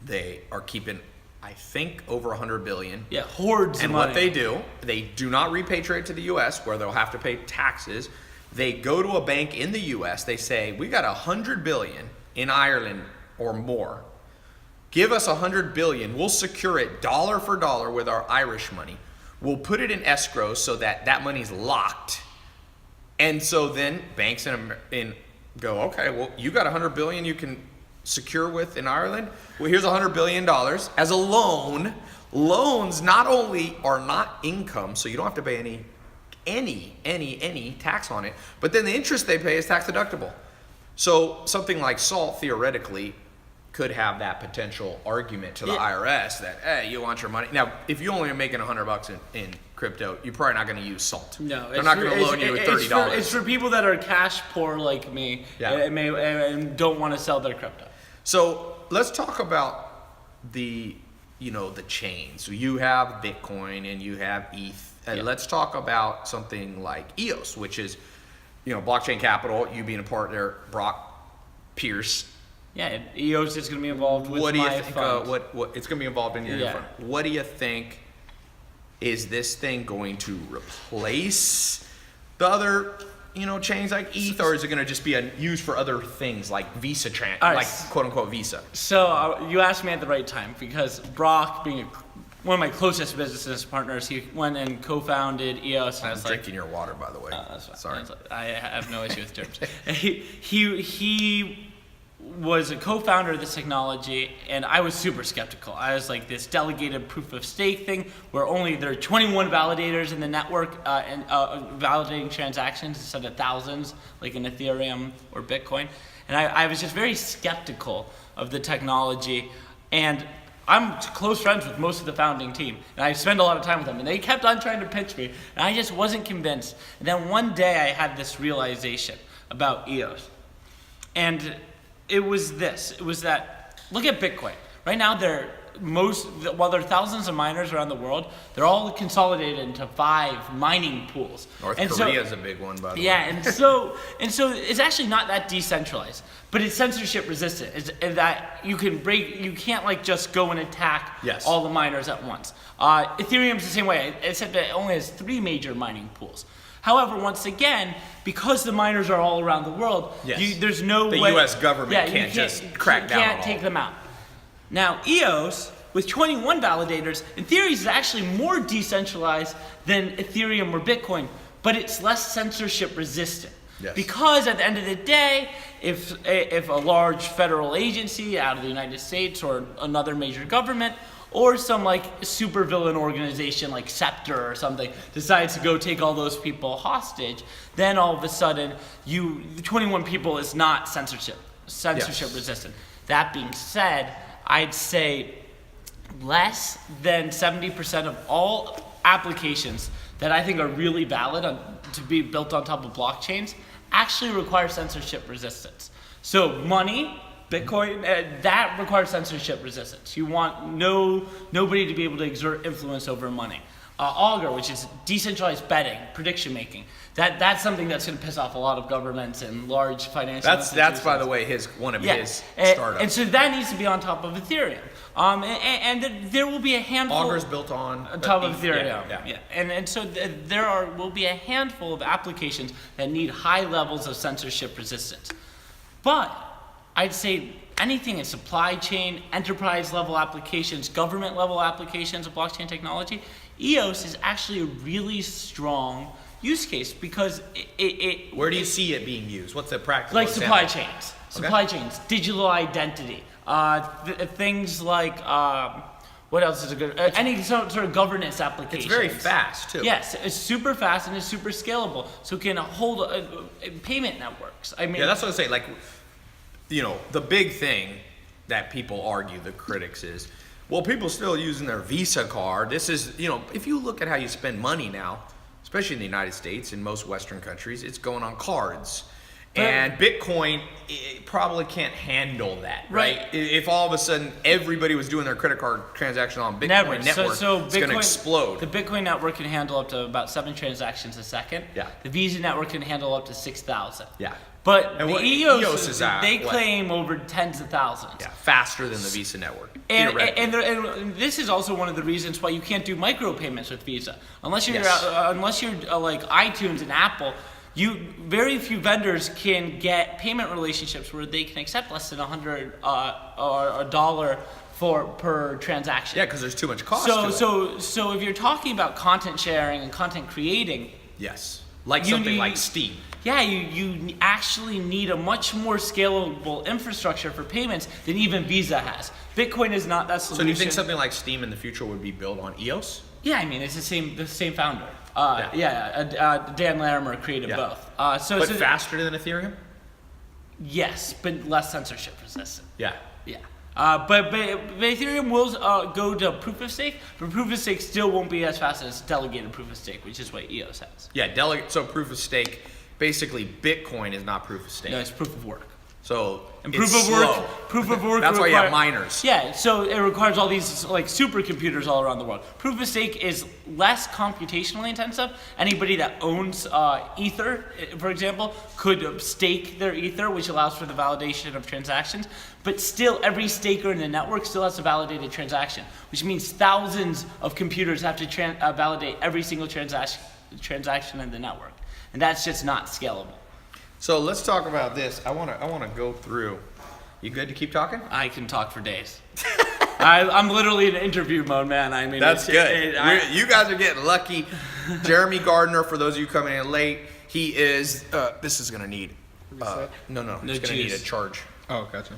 They are keeping, I think, over 100 billion. Yeah, hordes of And money. what they do not repatriate to the U.S., where they'll have to pay taxes. They go to a bank in the U.S. They say, we got 100 billion in Ireland or more. Give us 100 billion. We'll secure it dollar for dollar with our Irish money. We'll put it in escrow so that money's locked. And so then banks go, okay, well, you got 100 billion you can secure with in Ireland. Well, here's 100 billion dollars as a loan. Loans not only are not income, so you don't have to pay any tax on it, but then the interest they pay is tax deductible. So something like Salt theoretically could have that potential argument to the IRS that, hey, you want your money. Now, if you only are making $100 in crypto, you're probably not going to use Salt. No, they're not going to loan you with $30. It's for people that are cash poor like me, and don't want to sell their crypto. So let's talk about the chain. So you have Bitcoin and you have ETH. And let's talk about something like EOS, which is, Blockchain Capital, you being a partner, Brock Pierce. Yeah, EOS is going to be involved with What do you my think? fund. What it's going to be involved in your Yeah. fund? What do you think? Is this thing going to replace the other, chains like ETH, or is it going to just be used for other things like Visa All right. like quote unquote Visa? So you asked me at the right time, because Brock, being one of my closest business partners, he went and co-founded EOS. And I I'm was like, drinking your water, by the way. That's fine. Sorry. I have no issue with terms. He was a co-founder of this technology, and I was super skeptical. I was like, this delegated proof of stake thing, where there are 21 validators in the network and validating transactions instead of thousands, like in Ethereum or Bitcoin. And I was just very skeptical of the technology. And I'm close friends with most of the founding team, and I spend a lot of time with them, and they kept on trying to pitch me, and I just wasn't convinced. And then one day I had this realization about EOS. And it was that, look at Bitcoin. Right now while there are thousands of miners around the world, they're all consolidated into 5 mining pools. North Korea is a big one, by the way. Yeah, and so it's actually not that decentralized, but it's censorship resistant. Is that you can't like just go and attack all the miners at once. Ethereum's the same way, except that it only has 3 major mining pools. However, once again, because the miners are all around the world, there's no way... The U.S. government can't just crack down on all. You can't take them out. Now, EOS, with 21 validators, in theory is actually more decentralized than Ethereum or Bitcoin, but it's less censorship resistant. Yes. Because at the end of the day, if a large federal agency out of the United States or another major government or some like supervillain organization like Scepter or something decides to go take all those people hostage, then all of a sudden the 21 people is not censorship resistant. That being said, I'd say less than 70% of all applications that I think are really valid to be built on top of blockchains actually require censorship resistance. So money, Bitcoin, that requires censorship resistance. You want nobody to be able to exert influence over money. Augur, which is decentralized betting, prediction making, that's something that's going to piss off a lot of governments and large financial institutions. That's by the way one of his startups. And so that needs to be on top of Ethereum. And there will be a handful. Augur's built on top of Ethereum. Yeah. And so there will be a handful of applications that need high levels of censorship resistance. But I'd say anything in supply chain, enterprise level applications, government level applications of blockchain technology, EOS is actually a really strong use case because it Where do you see it being used? What's the practical like example? supply chains, digital identity, things like what else is a good any sort of governance application. It's very fast too. Yes, it's super fast and it's super scalable, so it can hold payment networks. I mean, that's what I say. Like, the big thing that people argue, the critics, is, well, people still using their Visa card. This is, if you look at how you spend money now, especially in the United States and most Western countries, it's going on cards. And Bitcoin probably can't handle that, right? If all of a sudden everybody was doing their credit card transaction on Bitcoin network, it's going to explode. The Bitcoin network can handle up to about 7 transactions a second. Yeah. The Visa network can handle up to 6,000. Yeah. But and the EOS is they claim over tens of thousands. Yeah, faster than the Visa network. And this is also one of the reasons why you can't do micropayments with Visa. Unless you're like iTunes and Apple, very few vendors can get payment relationships where they can accept less than $100 or $1 per transaction. Yeah, because there's too much cost to it. So if you're talking about content sharing and content creating, yes, like something like Steam. Yeah, you actually need a much more scalable infrastructure for payments than even Visa has. Bitcoin is not that solution. So do you think something like Steam in the future would be built on EOS? Yeah, I mean, it's the same founder. Dan Larimer created both. But faster than Ethereum? Yes, but less censorship resistant. Yeah. Yeah. But Ethereum will go to proof of stake, but proof of stake still won't be as fast as delegated proof of stake, which is what EOS has. Yeah, so proof of stake, basically Bitcoin is not proof of stake. No, it's proof of work. So and proof of work. Proof of work. That's why you have miners. Yeah, so it requires all these like supercomputers all around the world. Proof of stake is less computationally intensive. Anybody that owns Ether, for example, could stake their Ether, which allows for the validation of transactions. But still, every staker in the network still has to validate a transaction, which means thousands of computers have to validate every single transaction in the network, and that's just not scalable. So let's talk about this. I want to go through. You good to keep talking? I can talk for days. I'm literally in interview mode, man. I mean, that's good. You guys are getting lucky. Jeremy Gardner, for those of you coming in late, he is. This is gonna need. No. It's gonna need a charge. Oh, gotcha.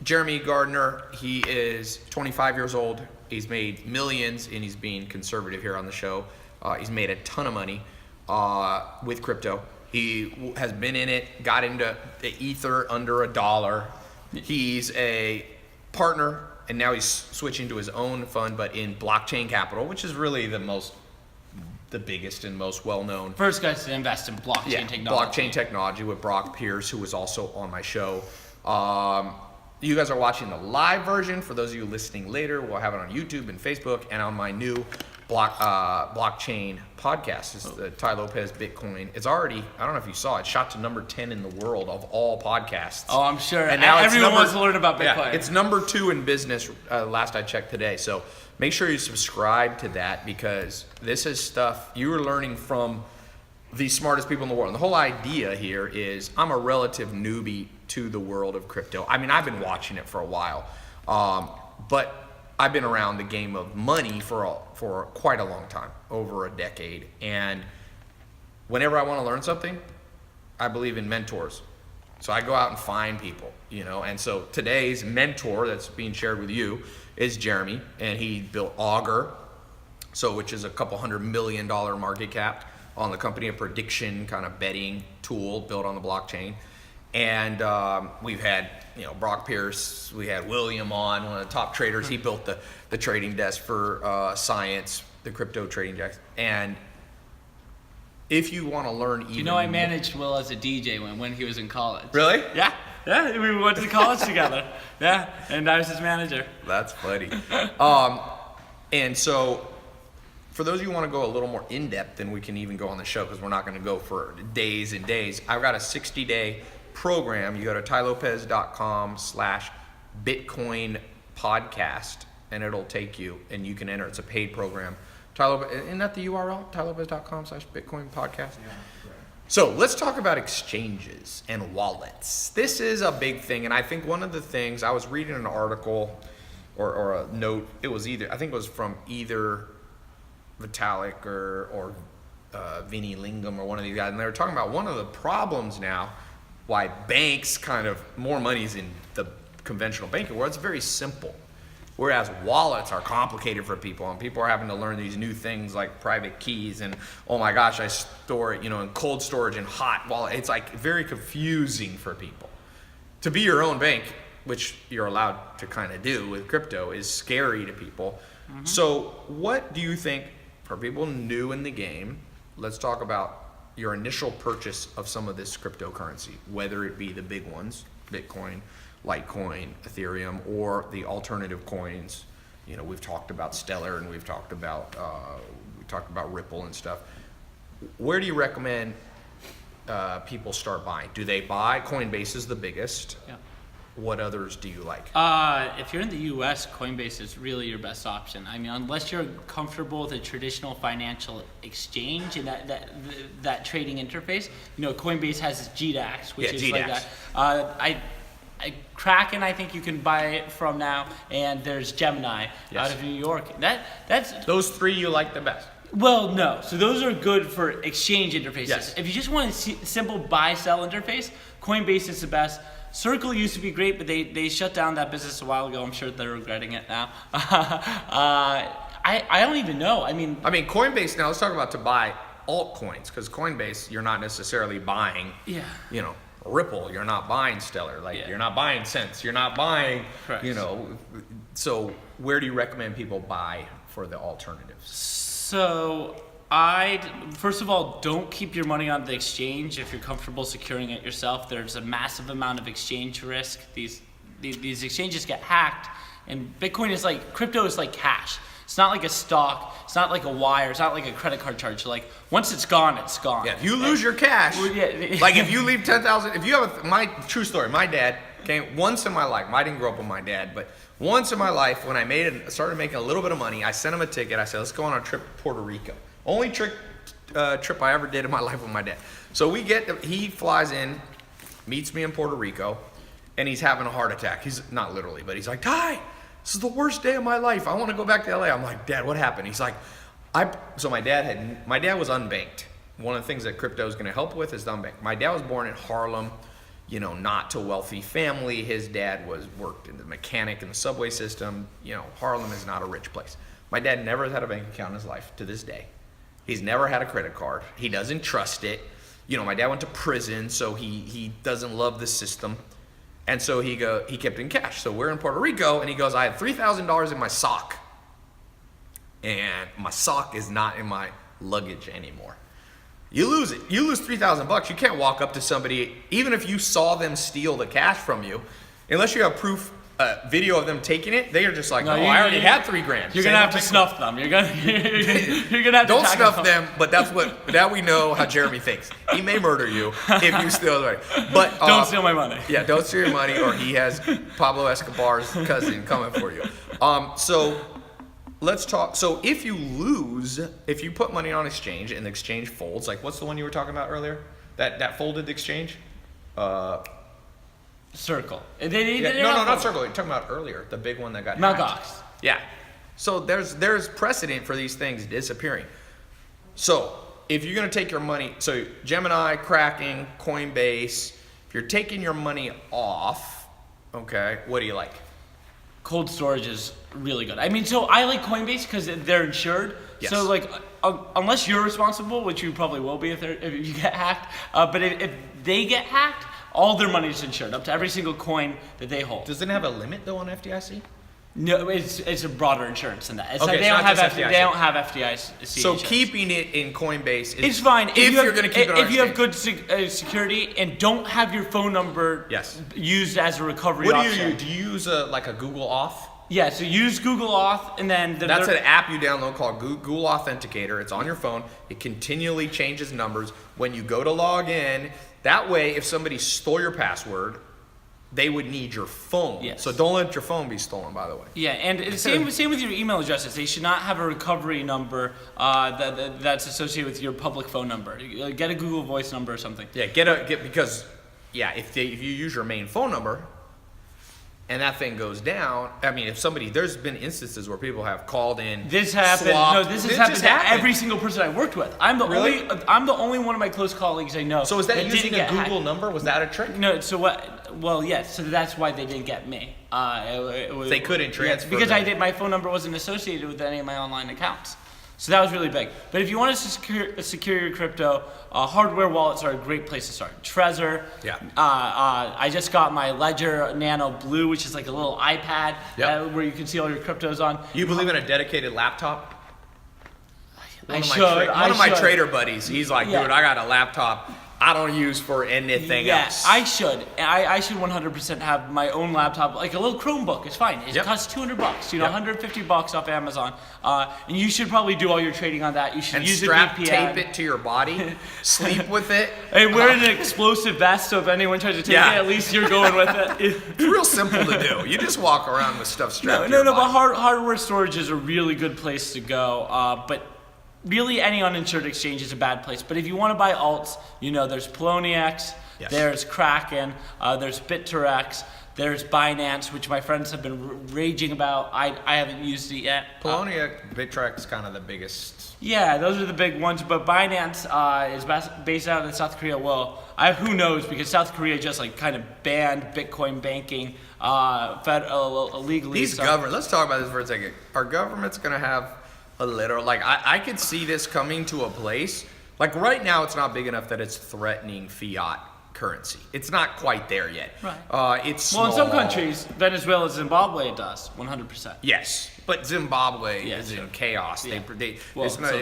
Jeremy Gardner, he is 25 years old. He's made millions, and he's being conservative here on the show. He's made a ton of money with crypto. He has been in it, got into the Ether under $1. He's a partner, and now he's switching to his own fund, but in blockchain capital, which is really the biggest and most well-known. First guys to invest in blockchain technology. Blockchain technology with Brock Pierce, who was also on my show. you guys are watching the live version. For those of you listening later, we'll have it on YouTube and Facebook and on my new blockchain podcast. It's the Ty Lopez Bitcoin. It's already, I don't know if you saw it, shot to number 10 in the world of all podcasts. Oh, I'm sure. And now everyone wants to learn about Bitcoin. Yeah, it's number 2 in business, last I checked today. So make sure you subscribe to that, because this is stuff you are learning from the smartest people in the world. And the whole idea here is I'm a relative newbie to the world of crypto. I mean, I've been watching it for a while, but I've been around the game of money for quite a long time, over a decade. And whenever I want to learn something, I believe in mentors. So I go out and find people, and so today's mentor that's being shared with you is Jeremy, and he built Augur, which is a couple $100 million market cap on the company, a prediction kind of betting tool built on the blockchain. And we've had, Brock Pierce, we had William on, one of the top traders. He built the trading desk for Science, the crypto trading desk. And if you want to learn even I managed Will as a DJ when he was in college. Really? Yeah, we went to college together. Yeah, and I was his manager. That's funny. And so for those of you who want to go a little more in-depth, then we can even go on the show, because we're not going to go for days and days. I've got a 60-day program. You go to tylopez.com/Bitcoin podcast, and it'll take you, and you can enter. It's a paid program. Isn't that the URL? tylopez.com/Bitcoin podcast? Yeah. So let's talk about exchanges and wallets. This is a big thing, and I think one of the things, I was reading an article or a note, I think it was from either Vitalik or Vinny Lingam or one of these guys, and they were talking about one of the problems now why banks more money's in the conventional banking world. It's very simple, whereas wallets are complicated for people, and people are having to learn these new things like private keys, and oh my gosh, I store it in cold storage and hot wallet. It's very confusing for people. To be your own bank, which you're allowed to kind of do with crypto, is scary to people. Mm-hmm. So what do you think, for people new in the game, let's talk about your initial purchase of some of this cryptocurrency, whether it be the big ones, Bitcoin, Litecoin, Ethereum, or the alternative coins. We've talked about Stellar, and we've talked about Ripple and stuff. Where do you recommend people start buying? Do they buy? Coinbase is the biggest. Yeah. What others do you like? If you're in the U.S., Coinbase is really your best option. I mean, unless you're comfortable with a traditional financial exchange and that trading interface, Coinbase has GDAX, which is GDAX. Like that. Kraken, I think you can buy it from now, and there's Gemini out of New York. That's those three you like the best. Well, no. So those are good for exchange interfaces. Yes. If you just want a simple buy-sell interface, Coinbase is the best. Circle used to be great, but they shut down that business a while ago. I'm sure they're regretting it now. I don't even know. I mean, Coinbase, now let's talk about to buy altcoins, because Coinbase, you're not necessarily buying, Ripple, you're not buying Stellar, you're not buying Cents, you're not buying, Correct. So where do you recommend people buy for the alternatives? So first of all, don't keep your money on the exchange if you're comfortable securing it yourself. There's a massive amount of exchange risk. These exchanges get hacked, and Bitcoin is crypto is like cash. It's not like a stock. It's not like a wire. It's not like a credit card charge. Once it's gone, it's gone. Yeah, if you lose your cash, if you leave 10,000, if you have my true story, my dad came once in my life. I didn't grow up with my dad, but once in my life when I started making a little bit of money, I sent him a ticket. I said, let's go on a trip to Puerto Rico. Only trip I ever did in my life with my dad. So he flies in, meets me in Puerto Rico, and he's having a heart attack. He's not literally, but he's like, Ty, this is the worst day of my life. I want to go back to LA. I'm like, Dad, what happened? He's like, so my dad was unbanked. One of the things that crypto is going to help with is the unbanked. My dad was born in Harlem, not to a wealthy family. His dad worked in the mechanic in the subway system. Harlem is not a rich place. My dad never has had a bank account in his life to this day. He's never had a credit card. He doesn't trust it. My dad went to prison, so he doesn't love the system. And so he kept in cash. So we're in Puerto Rico, and he goes, I have $3,000 in my sock. And my sock is not in my luggage anymore. You lose it. You lose $3,000. You can't walk up to somebody, even if you saw them steal the cash from you, unless you have proof, video of them taking it, they are just like, No, I already had $3,000. You're gonna have to snuff them. You're gonna have to Don't tag snuff them, but that's what, now we know how Jeremy thinks. He may murder you if you steal the money. But Don't steal my money. Yeah, don't steal your money, or he has Pablo Escobar's cousin coming for you. So let's talk. So if you lose, if you put money on exchange and the exchange folds, like what's the one you were talking about earlier? That folded exchange? Circle. No, not Circle. You're talking about earlier, the big one that got Mt. hacked. Gox. Yeah. So there's precedent for these things disappearing. So if you're gonna take your money, so Gemini, Kraken, Coinbase, if you're taking your money off, okay, what do you like? Cold storage is really good. I mean, so I like Coinbase because they're insured. Yes. So like, unless you're responsible, which you probably will be if you get hacked, but if they get hacked, all their money is insured up to every single coin that they hold. Does it have a limit though on FDIC? No, it's a broader insurance than that. It's Okay, like they it's don't not have just FDIC. they don't have FDIC. So insurance. keeping it in Coinbase is It's fine if you're gonna keep it on if you have exchange. good security and don't have your phone number Yes. used as a recovery What do option. you use? Do you use like a Google Auth? Yeah, so use Google Auth and then That's an app you download called Google Authenticator. It's on your phone. It continually changes numbers when you go to log in. That way, if somebody stole your password, they would need your phone. Yes. So don't let your phone be stolen, by the way. Yeah, and it's same with your email addresses. They should not have a recovery number that's associated with your public phone number. Get a Google Voice number or something. Yeah, because if you use your main phone number and that thing goes down, I mean, there's been instances where people have called in. This happened. swapped. No, this has happened just to every single person I worked with. I'm the Really? only one of my close colleagues I know. So is that didn't using a get Google hacked. number? Was that a trick? No, so what? Well, yes. So that's why they didn't get me. They couldn't transfer because them. my phone number wasn't associated with any of my online accounts. So that was really big. But if you want to secure your crypto, hardware wallets are a great place to start. Trezor. Yeah. I just got my Ledger Nano Blue, which is like a little iPad Yep. where you can see all your cryptos on. You believe in a dedicated laptop? One I of my should. trader buddies, he's like, Yeah. dude, I got a laptop I don't use for anything else. I should. I should 100% have my own laptop, like a little Chromebook. It's fine. It Yep. costs $200. You know, Yep. $150 off Amazon. And you should probably do all your trading on that. You should and use strap a VPN. tape it to your body, sleep with it. Hey, wear an explosive vest, so if anyone tries to take Yeah. it, at least you're going with it. It's real simple to do. You just walk around with stuff strapped to No, your but body. hardware storage is a really good place to go. But really, any uninsured exchange is a bad place. But if you want to buy alts, you know, there's Poloniex, Yes. there's Kraken, there's BitTorrent, there's Binance, which my friends have been raging about. I haven't used it yet. Polonia, BitTorrent is kind of the biggest. Yeah, those are the big ones. But Binance is based out in South Korea. Well, who knows? Because South Korea just like kind of banned Bitcoin banking illegally. These government. Let's talk about this for a second. Our government's gonna have a literal, like I could see this coming to a place, like right now it's not big enough that it's threatening fiat currency. It's not quite there yet. Right. It's small. Well, in some countries, Venezuela, Zimbabwe, it does 100%. Yes, but Zimbabwe Yeah, is sure. in chaos. Yeah. They Well, it's not,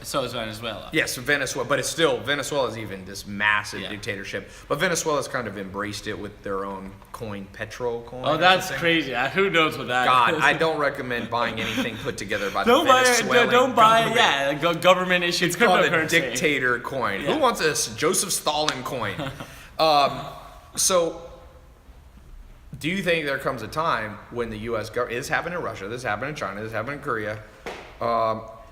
so is Venezuela. yes, Venezuela, but it's still, Venezuela is even this massive Yeah. dictatorship. But Venezuela's kind of embraced it with their own coin, Petro coin. Oh, or that's something. crazy. Who knows what that God, is? I don't recommend buying anything put together by Don't the buy Venezuelan don't buy government. government issued It's called a cryptocurrency. dictator coin. Yeah. Who wants a Joseph Stalin coin? So, do you think there comes a time when the U.S. government, this happened in Russia, this happened in China, this happened in Korea,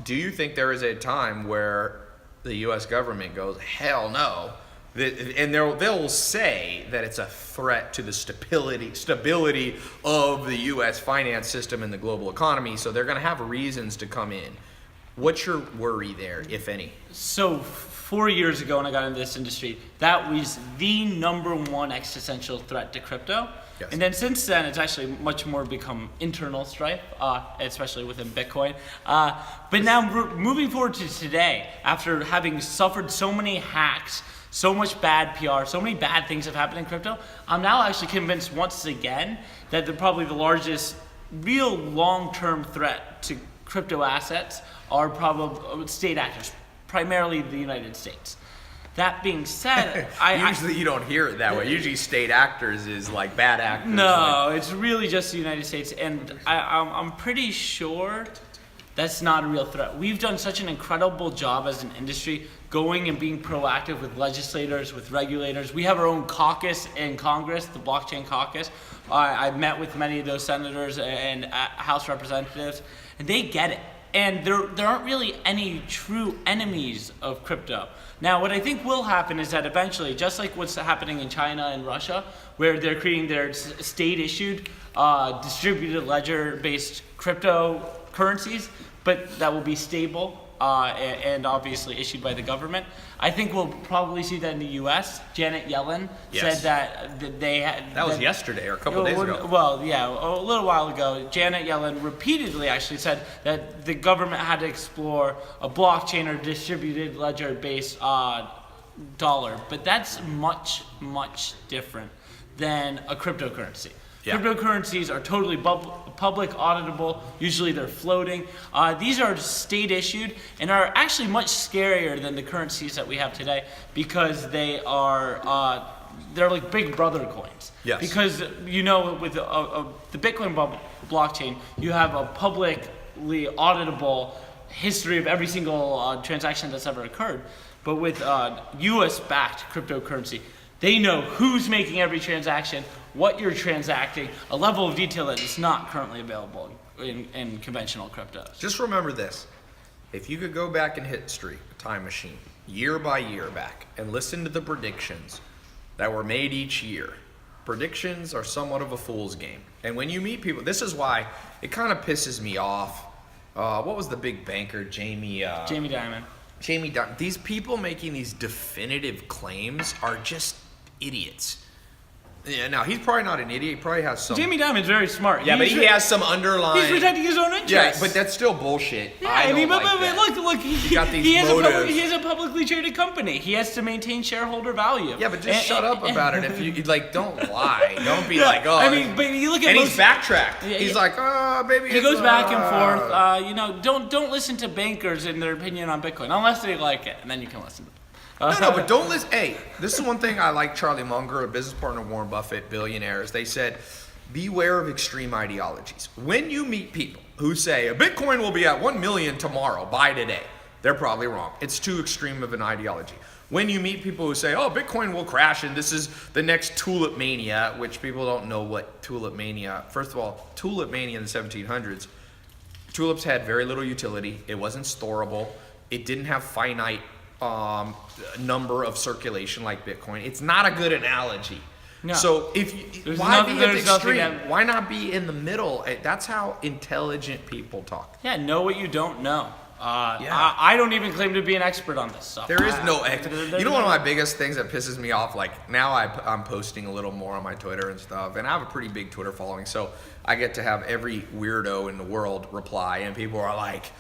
do you think there is a time where the U.S. government goes, hell no, and they'll say that it's a threat to the stability of the U.S. finance system and the global economy, so they're going to have reasons to come in. What's your worry there, if any? So 4 years ago when I got into this industry, that was the number one existential threat to crypto. Yes. And then since then, it's actually much more become internal strife, especially within Bitcoin. But now moving forward to today, after having suffered so many hacks, so much bad PR, so many bad things have happened in crypto, I'm now actually convinced once again that probably the largest real long-term threat to crypto assets are probably state actors, primarily the United States. That being said, Usually you don't hear it that way. Usually state actors is like bad actors. No, it's really just the United States, and I'm pretty sure that's not a real threat. We've done such an incredible job as an industry going and being proactive with legislators, with regulators. We have our own caucus in Congress, the Blockchain Caucus. I've met with many of those senators and House representatives, and they get it. And there aren't really any true enemies of crypto. Now, what I think will happen is that eventually, just like what's happening in China and Russia, where they're creating their state-issued, distributed ledger-based cryptocurrencies, but that will be stable and obviously issued by the government. I think we'll probably see that in the U.S. Janet Yellen said that they had... That was yesterday or a couple days ago. Well, yeah, a little while ago, Janet Yellen repeatedly actually said that the government had to explore a blockchain or distributed ledger-based dollar. But that's much, much different than a cryptocurrency. Yeah. Cryptocurrencies are totally public, auditable. Usually they're floating. These are state issued and are actually much scarier than the currencies that we have today because they are they're like big brother coins. Yes. Because with the Bitcoin blockchain, you have a publicly auditable history of every single transaction that's ever occurred. But with U.S.-backed cryptocurrency, they know who's making every transaction, what you're transacting, a level of detail that is not currently available in conventional cryptos. Just remember this. If you could go back in history, a time machine, year by year back, and listen to the predictions that were made each year, predictions are somewhat of a fool's game. And when you meet people, this is why it kind of pisses me off. What was the big banker, Jamie Dimon. Jamie Dimon. These people making these definitive claims are just idiots. Yeah, now he's probably not an idiot. He probably has some. Jamie Dimon's very smart. Yeah, but he has some underlying. He's protecting his own interests. Yeah, but that's still bullshit. Yeah, I don't like but that. look, he has a publicly traded company. He has to maintain shareholder value. Yeah, but just shut up about it. If you don't lie. Don't be like, oh. I mean, but you look at and he's backtracked. He's like, oh, maybe. He goes back and forth. Don't listen to bankers and their opinion on Bitcoin unless they like it, and then you can listen to them. No, but don't listen. Hey, this is one thing I like Charlie Munger, a business partner of Warren Buffett, billionaires. They said, beware of extreme ideologies. When you meet people who say, a Bitcoin will be at 1 million tomorrow, buy today, they're probably wrong. It's too extreme of an ideology. When you meet people who say, oh, Bitcoin will crash and this is the next tulip mania, which people don't know what tulip mania. First of all, tulip mania in the 1700s, tulips had very little utility. It wasn't storable. It didn't have finite number of circulation like Bitcoin. It's not a good analogy. No. So why not be in the middle? That's how intelligent people talk. Yeah, know what you don't know. I don't even claim to be an expert on this stuff. There is no expert. You know, one of my biggest things that pisses me off, like now I'm posting a little more on my Twitter and stuff, and I have a pretty big Twitter following, so I get to have every weirdo in the world reply, and people are like,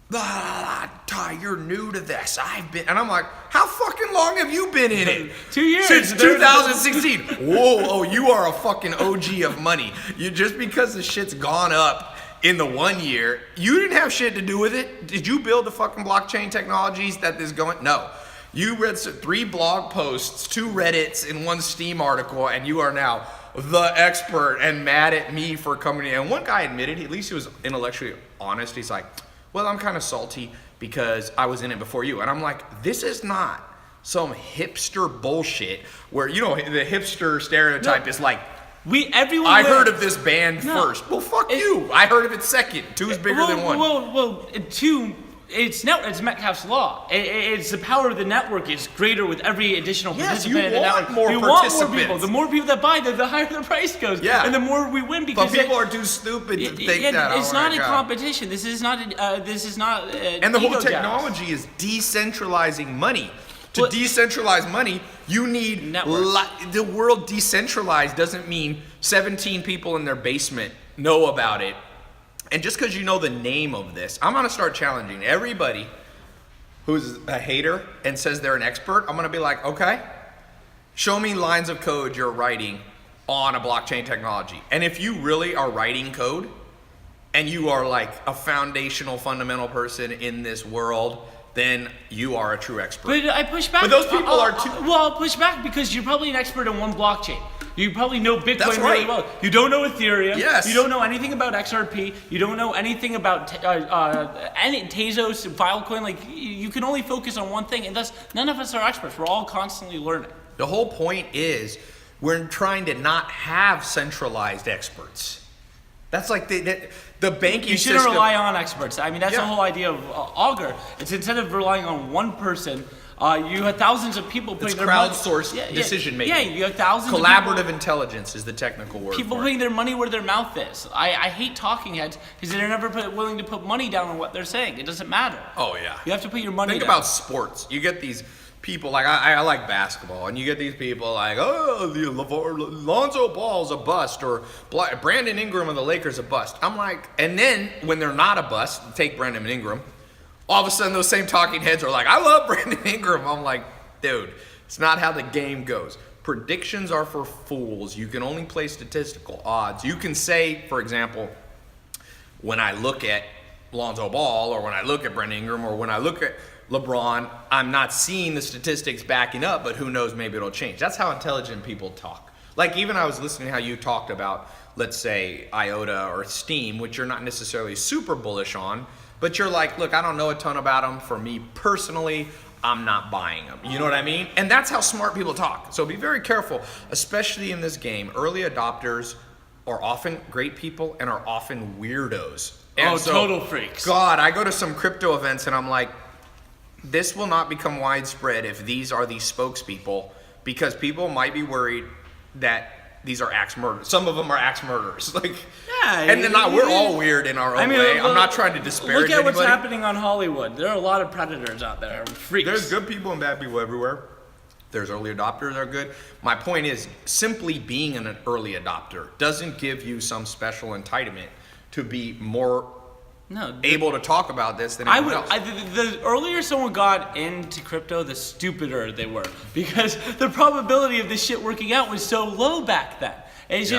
Ty, you're new to this. And I'm like, how fucking long have you been in it? 2 years. Since 2016. Whoa, you are a fucking OG of money. You just because the shit's gone up in the 1 year, you didn't have shit to do with it. Did you build the fucking blockchain technologies that is going? No. You read 3 blog posts, 2 Reddits, and 1 Steam article, and you are now the expert and mad at me for coming in. And one guy admitted, at least he was intellectually honest. He's like, well, I'm kind of salty because I was in it before you. And I'm like, this is not some hipster bullshit where, the hipster stereotype is like, I heard of this band first. Well, fuck you. I heard of it second. 2 is bigger than 1. Well, 2, it's Metcalfe's law. It's the power of the network is greater with every additional participant in the network. We want more people. The more people that buy, the higher the price goes. Yeah. And the more we win because people are too stupid to think that. It's not a competition. This is not. And the whole technology is decentralizing money. To decentralize money, you need the world decentralized doesn't mean 17 people in their basement know about it. And just because you know the name of this, I'm going to start challenging everybody who's a hater and says they're an expert. I'm going to be like, okay, show me lines of code you're writing on a blockchain technology. And if you really are writing code and you are like a foundational, fundamental person in this world then you are a true expert. But I push back. But those people are too. Well, I'll push back because you're probably an expert in one blockchain. You probably know Bitcoin That's really right. well. You don't know Ethereum. Yes. You don't know anything about XRP. You don't know anything about any Tezos, Filecoin. Like you can only focus on one thing, and thus none of us are experts. We're all constantly learning. The whole point is we're trying to not have centralized experts. That's like the banking You shouldn't system. rely on experts. I mean, that's the Yeah. whole idea of Augur. It's instead of relying on one person, you have thousands of people putting It's their money. crowdsourced decision making. Yeah, you have thousands of Collaborative intelligence is the technical word. people for putting it. their money where their mouth is. I hate talking heads because they're never willing to put money down on what they're saying. It doesn't matter. Oh yeah. You have to put your money Think down. about sports. You get these people like I like basketball, and you get these people like, oh, the Lonzo Ball's a bust, or Brandon Ingram of the Lakers a bust. I'm like, and then when they're not a bust, take Brandon Ingram. All of a sudden, those same talking heads are like, I love Brandon Ingram. I'm like, dude, it's not how the game goes. Predictions are for fools. You can only play statistical odds. You can say, for example, when I look at Lonzo Ball, or when I look at Brandon Ingram, or when I look at LeBron, I'm not seeing the statistics backing up, but who knows, maybe it'll change. That's how intelligent people talk. Like even I was listening to how you talked about, let's say, IOTA or Steam, which you're not necessarily super bullish on, but you're like, look, I don't know a ton about them. For me personally, I'm not buying them. You know what I mean? And that's how smart people talk. So be very careful, especially in this game. Early adopters are often great people and are often weirdos. And total freaks. God, I go to some crypto events and I'm like, this will not become widespread if these are the spokespeople, because people might be worried that these are axe murderers. Some of them are axe murderers. Like, Yeah, and then we're all weird in our own way. I'm not trying to disparage Look at what's anybody. happening on Hollywood. There are a lot of predators out there, freaks. There's good people and bad people everywhere. There's early adopters that are good. My point is, simply being an early adopter doesn't give you some special entitlement to be more able to talk about this than anyone else. The earlier someone got into crypto, the stupider they were, because the probability of this shit working out was so low back then. It's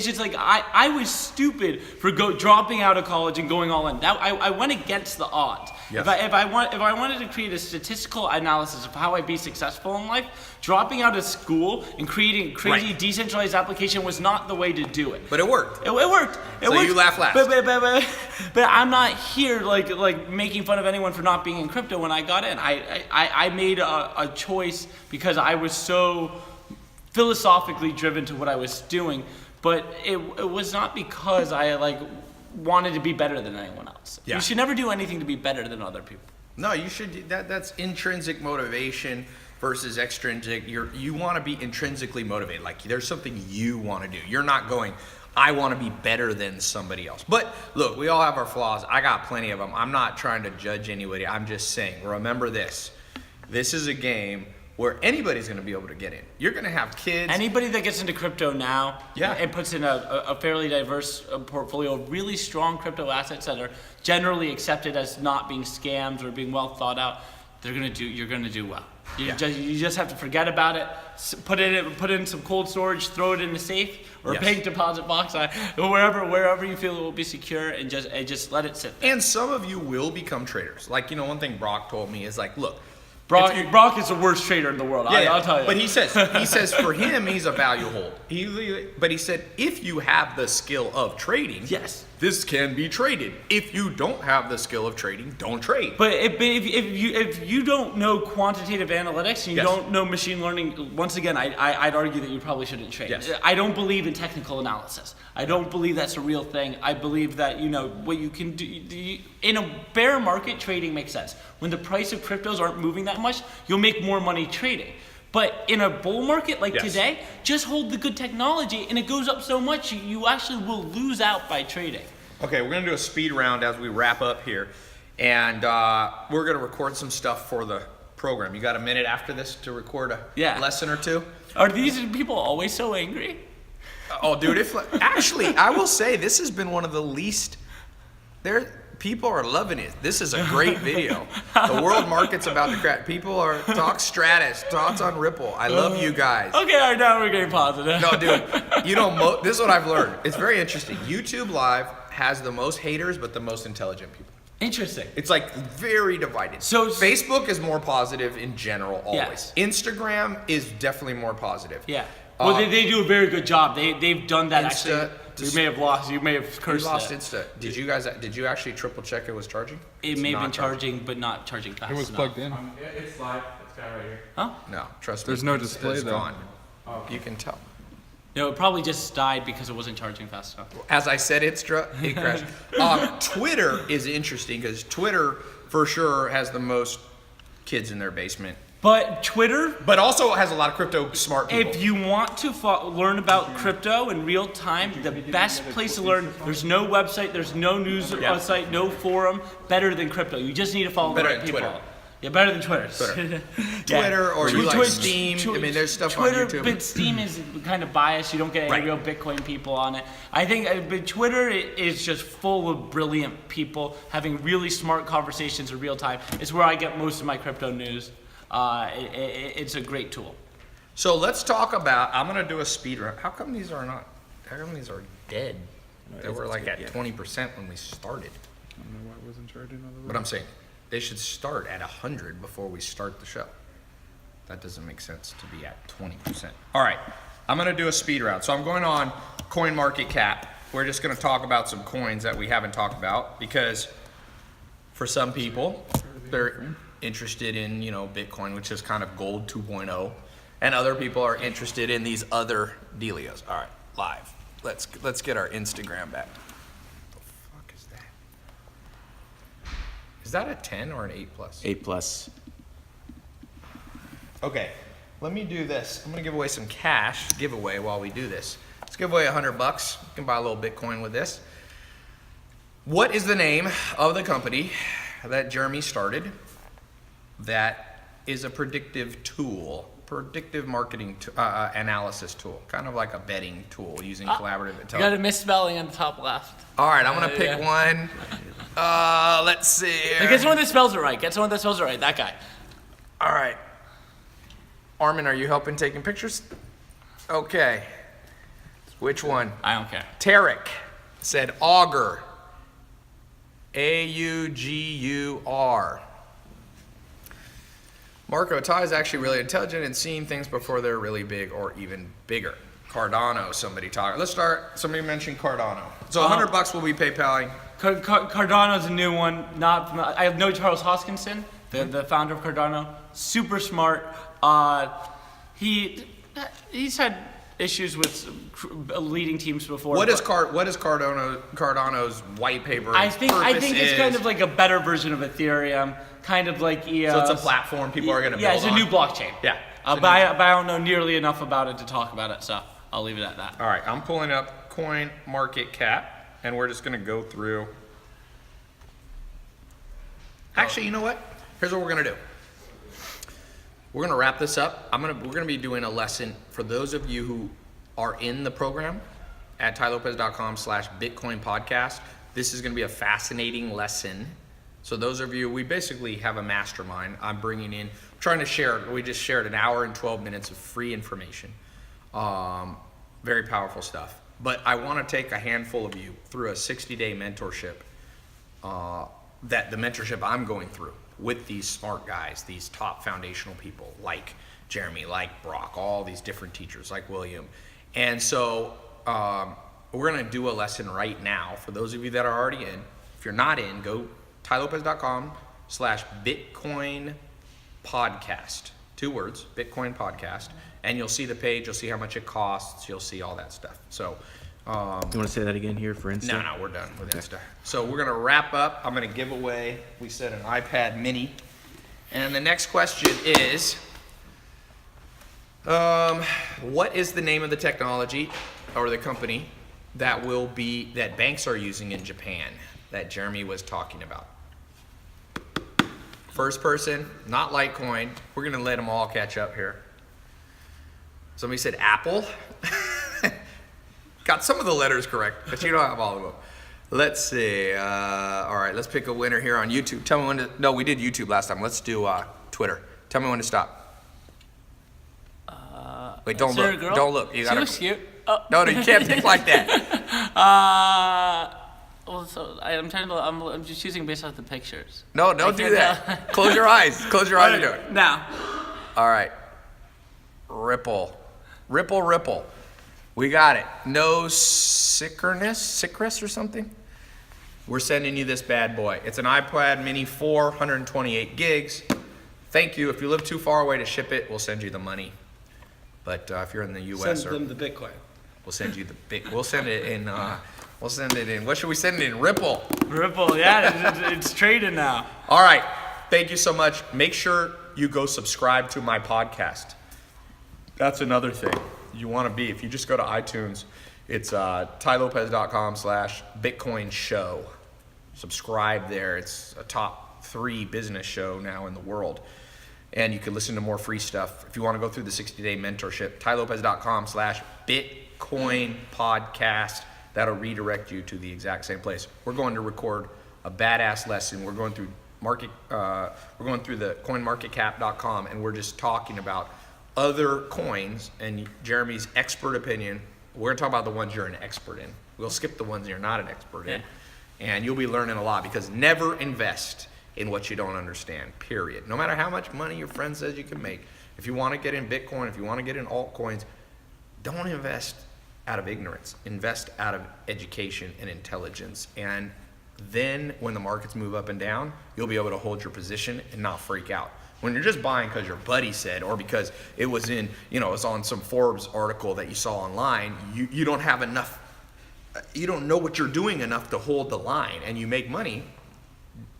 just like I was stupid for dropping out of college and going all in. I went against the odds. Yes. If I wanted to create a statistical analysis of how I'd be successful in life, dropping out of school and creating crazy decentralized application was not the way to do it. But it worked. It worked. So you laugh last. But I'm not here like making fun of anyone for not being in crypto when I got in. I made a choice because I was so philosophically driven to what I was doing, but it was not because I wanted to be better than anyone else. Yeah. You should never do anything to be better than other people. No, you should. That's intrinsic motivation versus extrinsic. You want to be intrinsically motivated. Like there's something you want to do. You're not going, I want to be better than somebody else. But look, we all have our flaws. I got plenty of them. I'm not trying to judge anybody. I'm just saying, remember this. This is a game where anybody's going to be able to get in. You're going to have kids. Anybody that gets into crypto now and puts in a fairly diverse portfolio of really strong crypto assets that are generally accepted as not being scams or being well thought out, you're going to do well. You just have to forget about it, put in some cold storage, throw it in the safe or a bank deposit box, wherever you feel it will be secure, and just let it sit there. And some of you will become traders. Like, one thing Brock told me is like, look, Brock is the worst trader in the world. I'll tell you. But he says for him, he's a value hold. But he said, if you have the skill of trading, yes, this can be traded. If you don't have the skill of trading, don't trade. But if you don't know quantitative analytics and you don't know machine learning, once again, I'd argue that you probably shouldn't trade. Yes. I don't believe in technical analysis. I don't believe that's a real thing. I believe that what you can do in a bear market, trading makes sense. When the price of cryptos aren't moving that much, you'll make more money trading. But in a bull market like today, just hold the good technology and it goes up so much, you actually will lose out by trading. Okay, we're going to do a speed round as we wrap up here. And we're going to record some stuff for the program. You got a minute after this to record a lesson or two? Are these people always so angry? Oh, dude, actually, I will say this has been one of the least... People are loving it. This is a great video. The world market's about to crash. People are talk Stratus, thoughts on Ripple. I love you guys. Okay, all right, now we're getting positive. No, dude, this is what I've learned. It's very interesting. YouTube Live has the most haters, but the most intelligent people. Interesting. It's like very divided. So Facebook is more positive in general always. Yes. Instagram is definitely more positive. Yeah. Well, they do a very good job. They've done that Insta, actually. You may have lost. You may have We cursed lost it. Insta. Did you actually triple check it was charging? It It's may have not been charging, but not charging fast It was enough. plugged in. It's live. It's got right here. Huh? No, trust me. There's no It's display, though. gone. You can tell. No, it probably just died because it wasn't charging fast enough. As I said, it crashed. Twitter is interesting because Twitter for sure has the most kids in their basement, But Twitter, but also has a lot of crypto smart people. if you want to learn about crypto in real time, the best place to learn, there's no website, there's no news site, no forum better than crypto. You just need to follow Better the right than people. Twitter. Yeah, better than Twitter. Twitter. Yeah. Twitter or you like Steam. I mean, there's stuff on Twitter, YouTube. but Steam is kind of biased. You don't get any Right. real Bitcoin people on it. I think but Twitter is just full of brilliant people having really smart conversations in real time. It's where I get most of my crypto news. It's a great tool. So let's talk about. I'm gonna do a speed run. How come these are not? How come these are dead? They were like at 20% when we started. I don't know why it wasn't charging all the way. But I'm saying they should start at 100 before we start the show. That doesn't make sense to be at 20%. All right, I'm gonna do a speed round. So I'm going on CoinMarketCap. We're just gonna talk about some coins that we haven't talked about because for some people, they're interested in, Bitcoin, which is kind of gold 2.0, and other people are interested in these other dealios. All right, live. Let's get our Instagram back. What the fuck is that? Is that a 10 or an 8 plus? 8+. Okay, let me do this. I'm gonna give away some cash giveaway while we do this. Let's give away $100. You can buy a little Bitcoin with this. What is the name of the company that Jeremy started that is a predictive tool, predictive marketing analysis tool, kind of like a betting tool using collaborative You got intelligence? a misspelling on the top left. All right, I'm gonna pick yeah. one. Let's see here. Get someone that spells it right. Get someone that spells it right. That guy. All right. Armin, are you helping taking pictures? Okay. Which one? I don't care. Tarek said augur. A-U-G-U-R. Marco, Ty is actually really intelligent and seeing things before they're really big or even bigger. Cardano, somebody talk. Let's start. Somebody mentioned Cardano. So $100 will be PayPaling. Cardano's a new one. I know Charles Hoskinson, the founder of Cardano. Super smart. He's had issues with leading teams before. What is Cardano's white paper? I think it's kind is? of like a better version of Ethereum, kind of like EOS. So it's a platform people are going to build Yeah, it's a on. new blockchain. Yeah. But I don't know nearly enough about it to talk about it, so I'll leave it at that. All right, I'm pulling up CoinMarketCap, and we're just going to go through. Actually, you know what? Here's what we're going to do. We're going to wrap this up. We're going to be doing a lesson for those of you who are in the program at tylopez.com/Bitcoin podcast. This is going to be a fascinating lesson. So those of you, we basically have a mastermind. I'm bringing in, trying to share. We just shared an hour and 12 minutes of free information. Very powerful stuff. But I want to take a handful of you through a 60-day mentorship. That the mentorship I'm going through with these smart guys, these top foundational people like Jeremy, like Brock, all these different teachers like William. And so we're going to do a lesson right now for those of you that are already in. If you're not in, go tylopez.com/Bitcoin podcast. 2 words, Bitcoin podcast. And you'll see the page, you'll see how much it costs, you'll see all that stuff. So You want to say that again here for Insta? no, we're done with Insta. So we're gonna wrap up. I'm gonna give away, we said, an iPad mini. And the next question is, what is the name of the technology or the company that banks are using in Japan that Jeremy was talking about? First person, not Litecoin. We're gonna let them all catch up here. Somebody said Apple. Got some of the letters correct, but you don't have all of them. Let's see. All right, let's pick a winner here on YouTube. Tell me when to. No, we did YouTube last time. Let's do Twitter. Tell me when to stop. Wait, don't Is there a look. girl? Don't look. You She gotta. looks cute. Oh. No, you can't pick like that. Well, so I'm trying to. I'm just choosing based off the pictures. No, don't do can't that. Close your eyes. Close your eyes and do it. Now. All right. Ripple. Ripple. We got it. No sickness or something? We're sending you this bad boy. It's an iPad mini 4, 128 gigs. Thank you. If you live too far away to ship it, we'll send you the money. But if you're in the U.S. Send them the Bitcoin. we'll send you the big. We'll send it in. We'll send it in. What should we send it in? Ripple. Ripple, yeah, it's trading now. All right. Thank you so much. Make sure you go subscribe to my podcast. That's another thing you want to be. If you just go to iTunes, it's tylopez.com/Bitcoin show. Subscribe there. It's a top 3 business show now in the world. And you can listen to more free stuff. If you want to go through the 60-day mentorship, tylopez.com/Bitcoin podcast. That'll redirect you to the exact same place. We're going to record a badass lesson. We're going through the coinmarketcap.com, and we're just talking about other coins and Jeremy's expert opinion. We're going to talk about the ones you're an expert in. We'll skip the ones you're not an expert in. And you'll be learning a lot, because never invest in what you don't understand, period. No matter how much money your friend says you can make. If you want to get in Bitcoin, if you want to get in altcoins, don't invest out of ignorance. Invest out of education and intelligence. And then when the markets move up and down, you'll be able to hold your position and not freak out. When you're just buying because your buddy said, or because it was in, it's on some Forbes article that you saw online, you don't have enough, you don't know what you're doing enough to hold the line, and you make money.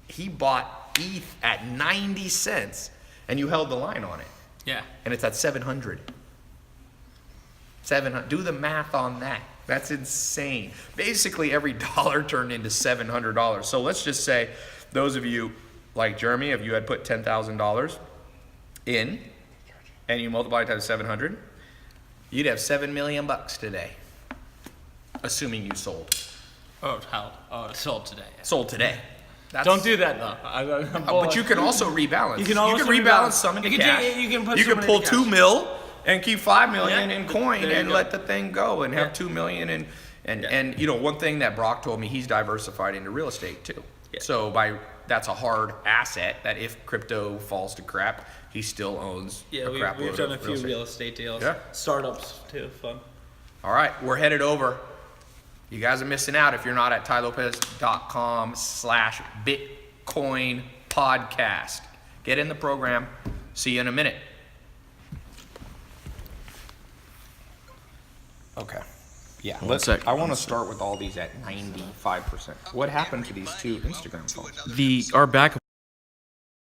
He bought ETH at 90 cents, and you held the line on it. Yeah. And it's at 700. 700. Do the math on that. That's insane. Basically, every dollar turned into $700. So let's just say those of you like Jeremy, if you had put $10,000 in and you multiply it times 700, you'd have $7 million today, assuming you sold. Oh, hell. Oh, it sold today. Sold today. Don't do that, though. But you can also rebalance. You can rebalance some into you can cash. You can You can pull into $2 cash. million and keep $5 million in coin There you and go. let the thing go and have $2 million. And one thing that Brock told me, he's diversified into real estate too. Yeah. So that's a hard asset that if crypto falls to crap, he still owns Yeah, a crap we've load done a of few estate. real estate deals. Yeah. Startups, too. Fun. All right, we're headed over. You guys are missing out if you're not at tylopez.com/Bitcoin podcast. Get in the program. See you in a minute. Okay. Yeah. sec. I want to start with all these at 95%. What happened to these 2 Instagram phones? Our backup